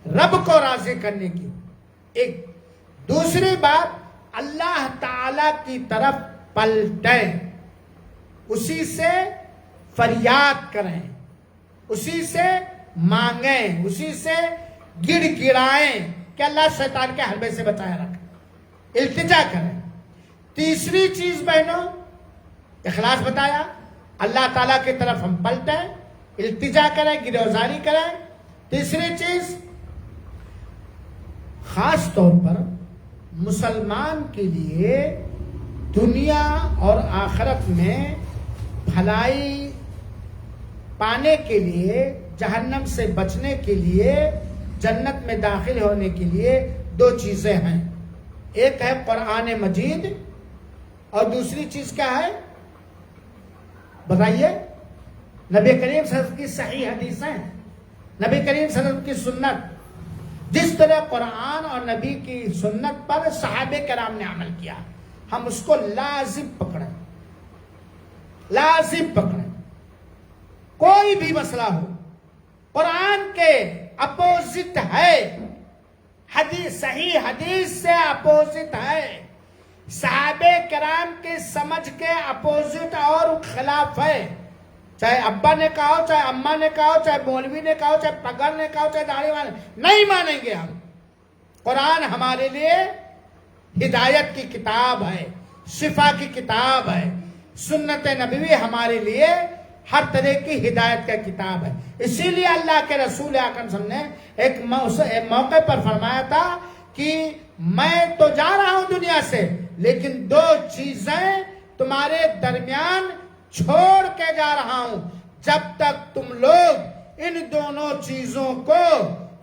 رب کو راضی کرنے کی۔ ایک دوسری بات، اللہ تعالی کی طرف پلٹیں، اسی سے فریاد کریں، اسی سے مانگیں، اسی سے گڑ گڑائیں کہ اللہ شیطان کے حربے سے بچائے رکھے، التجا کریں۔ تیسری چیز بہنوں، اخلاص بتایا، اللہ تعالیٰ کی طرف ہم پلٹیں، التجا کریں، گریزاری کریں۔ تیسری چیز، خاص طور پر مسلمان کے لیے دنیا اور آخرت میں بھلائی پانے کے لیے، جہنم سے بچنے کے لیے، جنت میں داخل ہونے کے لیے دو چیزیں ہیں، ایک ہے قرآن مجید اور دوسری چیز کیا ہے؟ بتائیے۔ نبی کریم صلی اللہ علیہ وسلم کی صحیح حدیثیں، نبی کریم صلی اللہ علیہ وسلم کی سنت۔ جس طرح قرآن اور نبی کی سنت پر صحابہ کرام نے عمل کیا، ہم اس کو لازم پکڑیں، لازم پکڑیں۔ کوئی بھی مسئلہ ہو، قرآن کے اپوزٹ ہے، حدیث، صحیح حدیث سے اپوزٹ ہے، صحابہ کرام کے سمجھ کے اپوزٹ اور خلاف ہے، چاہے ابا نے کہا ہو، چاہے اماں نے کہا ہو، چاہے مولوی نے کہا ہو، چاہے پگڑ نے کہا ہو، چاہے داڑھی والے، نہیں مانیں گے ہم۔ قرآن ہمارے لیے ہدایت کی کتاب ہے، شفا کی کتاب ہے، سنت نبوی ہمارے لیے ہر طرح کی ہدایت کا کتاب ہے۔ اسی لیے اللہ کے رسول اکرم صلی اللہ علیہ وسلم نے ایک موقع پر فرمایا تھا کہ میں تو جا رہا ہوں دنیا سے، لیکن دو چیزیں تمہارے درمیان چھوڑ کے جا رہا ہوں، جب تک تم لوگ ان دونوں چیزوں کو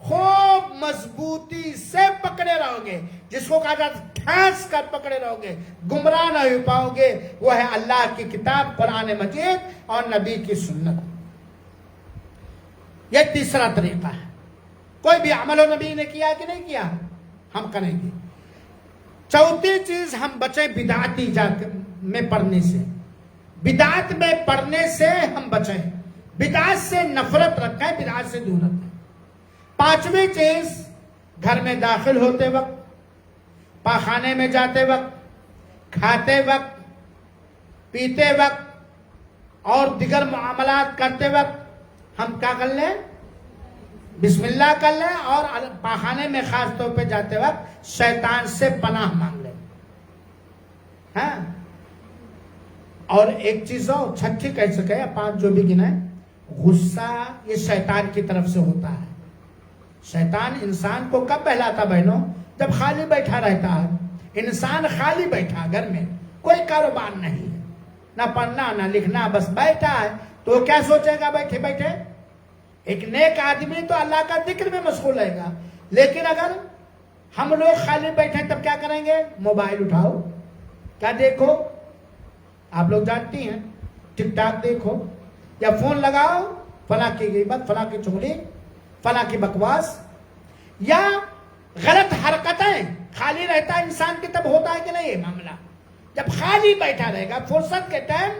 خوب مضبوطی سے پکڑے رہو گے، جس کو کہا جاتا ہے ٹھانس کر پکڑے رہو گے، گمراہ نہ ہو پاؤ گے، وہ ہے اللہ کی کتاب قرآن مجید اور نبی کی سنت۔ یہ تیسرا طریقہ ہے۔ کوئی بھی عمل و نبی نے کیا کہ نہیں کیا، ہم کریں گے۔ چوتھی چیز، ہم بچیں بدعتی میں پڑھنے سے، بدعت میں پڑھنے سے ہم بچیں، بدعت سے نفرت رکھیں، بدعت سے دور رکھیں۔ پانچویں چیز، گھر میں داخل ہوتے وقت، پاخانے میں جاتے وقت، کھاتے وقت، پیتے وقت اور دیگر معاملات کرتے وقت ہم کیا کر لیں؟ بسم اللہ کر لیں، اور پاخانے میں خاص طور پہ جاتے وقت شیطان سے پناہ مانگ لیں۔ ہاں، اور ایک چیز اور چھٹی کہہ سکے یا پانچ جو بھی گنائے، غصہ یہ شیطان کی طرف سے ہوتا ہے۔ شیطان انسان کو کب بہلاتا بہنوں؟ جب خالی بیٹھا رہتا ہے۔ انسان خالی بیٹھا گھر میں، کوئی کاروبار نہیں ہے، نہ پڑھنا نہ لکھنا، بس بیٹھا ہے، تو کیا سوچے گا بیٹھے بیٹھے؟ ایک نیک آدمی تو اللہ کا ذکر میں مشغول رہے گا، لیکن اگر ہم لوگ خالی بیٹھے تب کیا کریں گے؟ موبائل اٹھاؤ، کیا دیکھو؟ آپ لوگ جانتی ہیں، ٹک ٹاک دیکھو، یا فون لگاؤ، فلاں کی غیبت، فلاں کی چغلی، فلاں کی بکواس، یا غلط حرکتیں۔ خالی رہتا ہے انسان کی تب ہوتا ہے کہ نہیں یہ معاملہ؟ جب خالی بیٹھا رہے گا فرصت کے ٹائم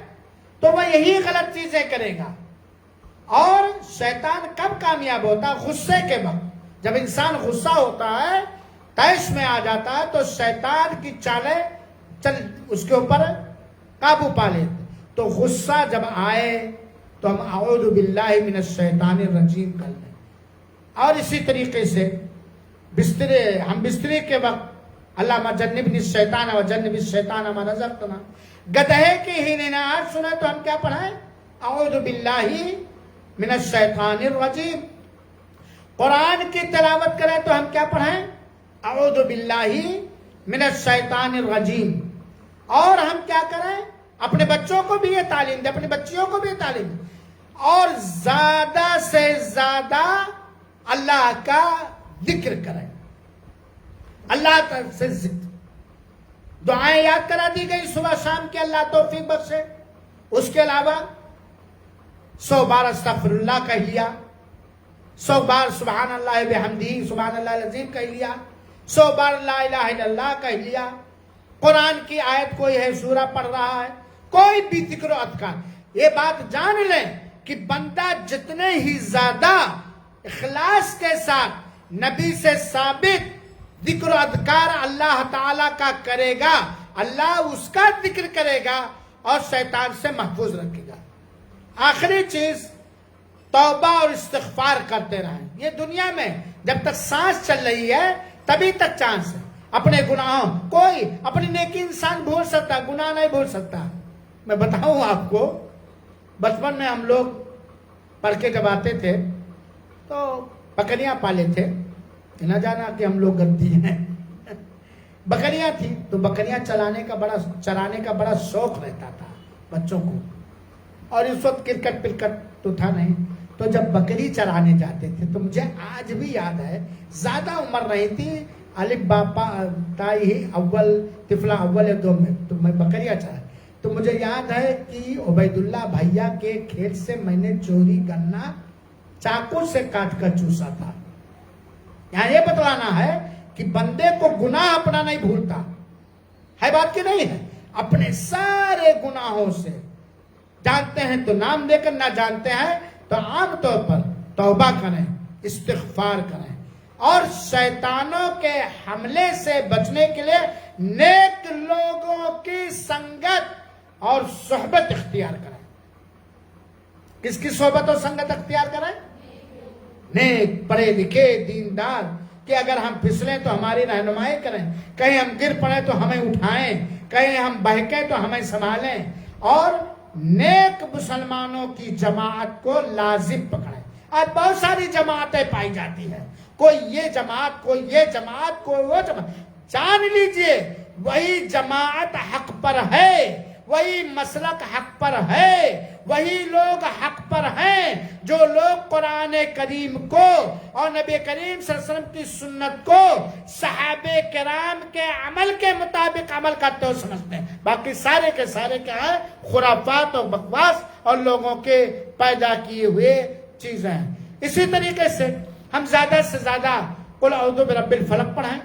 تو وہ یہی غلط چیزیں کرے گا۔ اور شیطان کب کامیاب ہوتا ہے؟ غصے کے وقت۔ جب انسان غصہ ہوتا ہے، طیش میں آ جاتا ہے، تو شیطان کی چالیں اس کے اوپر قابو پا لیتے۔ تو غصہ جب آئے تو ہم اعوذ باللہ من الشیطان الرجیم کر لیں۔ اور اسی طریقے سے ہم بستری کے وقت اللہم جنبنی الشیطان وجنب الشیطان ما رزقتنا، گدھے کی ہی نناعت سنا تو ہم کیا پڑھائیں؟ اعوذ باللہ من الشیطان الرجیم۔ قرآن کی تلاوت کریں تو ہم کیا پڑھائیں؟ اعوذ باللہ من الشیطان الرجیم۔ اور ہم کیا کریں؟ اپنے بچوں کو بھی یہ تعلیم دیں، اپنی بچیوں کو بھی یہ تعلیم دیں، اور زیادہ سے زیادہ اللہ کا ذکر کریں، اللہ سے ذکر۔ دعائیں یاد کرا دی گئی صبح شام کے، اللہ توفیق بخشے۔ اس کے علاوہ 100 بار استغفر اللہ کہہ لیا، 100 بار سبحان اللہ بحمدہ سبحان اللہ العظیم کہہ لیا، 100 بار لا الہ الا اللہ کہہ لیا۔ قرآن کی آیت کوئی ہے، سورہ پڑھ رہا ہے، کوئی بھی ذکر و اذکار۔ یہ بات جان لیں کہ بندہ جتنے ہی زیادہ اخلاص کے ساتھ نبی سے ثابت ذکر و اذکار اللہ تعالیٰ کا کرے گا، اللہ اس کا ذکر کرے گا اور شیطان سے محفوظ رکھے گا۔ آخری چیز، توبہ اور استغفار کرتے رہیں۔ یہ دنیا میں جب تک سانس چل رہی ہے تبھی تک چانس ہے۔ اپنے گناہوں، کوئی اپنی نیکی انسان بھول سکتا، گناہ نہیں بھول سکتا۔ میں بتاؤں آپ کو، بچپن میں ہم لوگ پڑھ کے جب آتے تھے تو بکریاں پالے تھے، نہ جانا کہ ہم لوگ گندی ہیں۔ بکریاں تھی تو بکریاں چرانے کا بڑا شوق رہتا تھا بچوں کو، اور اس وقت کرکٹ پرکٹ تو تھا نہیں، تو جب بکری چرانے جاتے تھے تو مجھے آج بھی یاد ہے، زیادہ عمر نہیں تھی، الف باپا تائی اول طفلہ اول دو میں، تو میں بکریاں چرا، تو مجھے یاد ہے کہ عبید اللہ بھیا کے کھیت سے میں نے چوری گنا چاقو سے کاٹ کر چوسا تھا۔ یہاں یہ بتلانا ہے کہ بندے کو گناہ اپنا نہیں بھولتا ہے، بات کی نہیں ہے، اپنے سارے گناہوں سے جانتے ہیں تو نام دے کر، نہ جانتے ہیں تو عام طور پر توبہ کریں، استغفار کریں، اور شیطانوں کے حملے سے بچنے کے لیے نیک لوگوں کی سنگت اور صحبت اختیار کریں۔ کس کی صحبت اور سنگت اختیار کریں؟ نیک، پڑھے لکھے، دیندار، کہ اگر ہم پھسلیں تو ہماری رہنمائی کریں، کہیں ہم گر پڑیں تو ہمیں اٹھائیں، کہیں ہم بہکیں تو ہمیں سنبھالیں، اور نیک مسلمانوں کی جماعت کو لازم پکڑیں۔ آج بہت ساری جماعتیں پائی جاتی ہیں، کوئی یہ جماعت، کوئی یہ جماعت، کوئی وہ جماعت، جان لیجئے وہی جماعت حق پر ہے، وہی مسلک حق پر ہے، وہی لوگ حق پر ہیں جو لوگ قرآن کریم کو اور نبی کریم صلی اللہ علیہ وسلم کی سنت کو صحابہ کرام کے عمل کے مطابق عمل کرتے ہو سمجھتے ہیں۔ باقی سارے کے سارے کیا ہے؟ خرافات اور بکواس اور لوگوں کے پیدا کیے ہوئے چیزیں ہیں۔ اسی طریقے سے ہم زیادہ سے زیادہ قل اعوذ برب الفلق پڑھیں،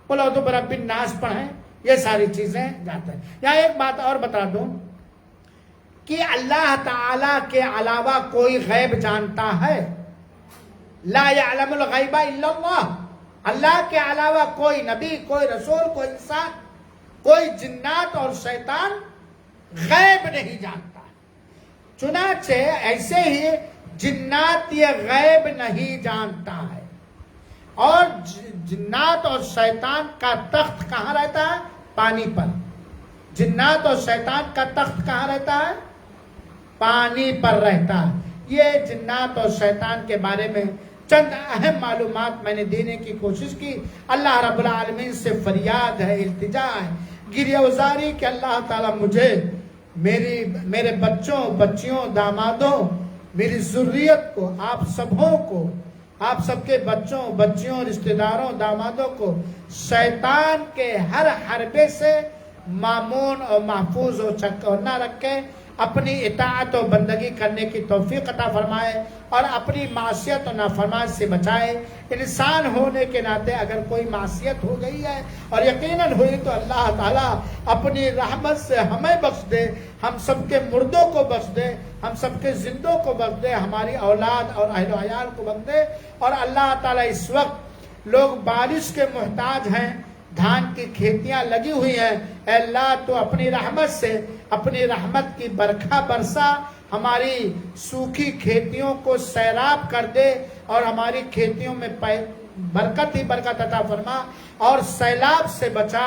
قل اعوذ برب الناس پڑھیں، یہ ساری چیزیں جاتے ہیں۔ یہاں ایک بات اور بتا دوں کہ اللہ تعالیٰ کے علاوہ کوئی غیب جانتا ہے؟ لا یعلم الغیب الا اللہ۔ اللہ کے علاوہ کوئی نبی، کوئی رسول، کوئی انسان، کوئی جنات اور شیطان غیب نہیں جانتا۔ چنانچہ ایسے ہی جنات یہ غیب نہیں جانتا ہے، اور جنات اور شیطان کا تخت کہاں رہتا ہے؟ پانی پر۔ جنات اور شیطان کا تخت کہاں رہتا ہے؟ پانی پر رہتا ہے۔ یہ جنات اور شیطان کے بارے میں چند اہم معلومات میں نے دینے کی کوشش کی۔ اللہ رب العالمین سے فریاد ہے، التجا ہے، گریہ وزاری کہ اللہ تعالیٰ مجھے، میرے بچوں، بچیوں، دامادوں، میری ذریت کو، آپ سبوں کو، آپ سب کے بچوں، بچیوں، رشتہ داروں، دامادوں کو شیطان کے ہر حربے سے مامون اور محفوظ و چکونا رکھے، اپنی اطاعت و بندگی کرنے کی توفیق عطا فرمائے اور اپنی معصیت و نافرمانی سے بچائے۔ انسان ہونے کے ناطے اگر کوئی معصیت ہو گئی ہے اور یقیناً ہوئی تو اللہ تعالیٰ اپنی رحمت سے ہمیں بخش دے، ہم سب کے مردوں کو بخش دے، ہم سب کے زندوں کو بخش دے، ہماری اولاد اور اہل و عیال کو بخش دے۔ اور اللہ تعالیٰ اس وقت لوگ بارش کے محتاج ہیں، دھان کی کھیتیاں لگی ہوئی ہیں، اے اللہ تو اپنی رحمت سے، اپنی رحمت کی برکھا برسا، ہماری سوکھی کھیتیوں کو سیراب کر دے اور ہماری کھیتیوں میں برکت ہی برکت عطا فرما اور سیلاب سے بچا،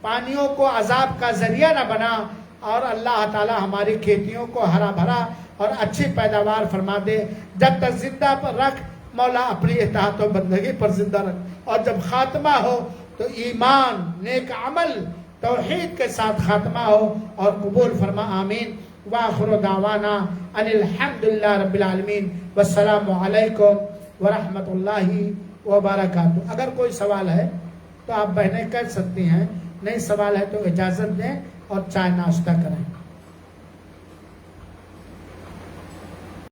پانیوں کو عذاب کا ذریعہ نہ بنا، اور اللہ تعالی ہماری کھیتیوں کو ہرا بھرا اور اچھی پیداوار فرما دے۔ جب تک زندہ پر رکھ مولا، اپنی اطاعت و بندگی پر زندہ رکھ، اور جب خاتمہ ہو تو ایمان، نیک عمل، توحید کے ساتھ خاتمہ ہو اور قبول فرما، آمین۔ وآخر دعوانا ان الحمدللہ رب العالمین، والسلام علیکم ورحمۃ اللہ وبرکاتہ۔ اگر کوئی سوال ہے تو آپ بہنیں کر سکتی ہیں، نہیں سوال ہے تو اجازت دیں اور چائے ناشتہ کریں۔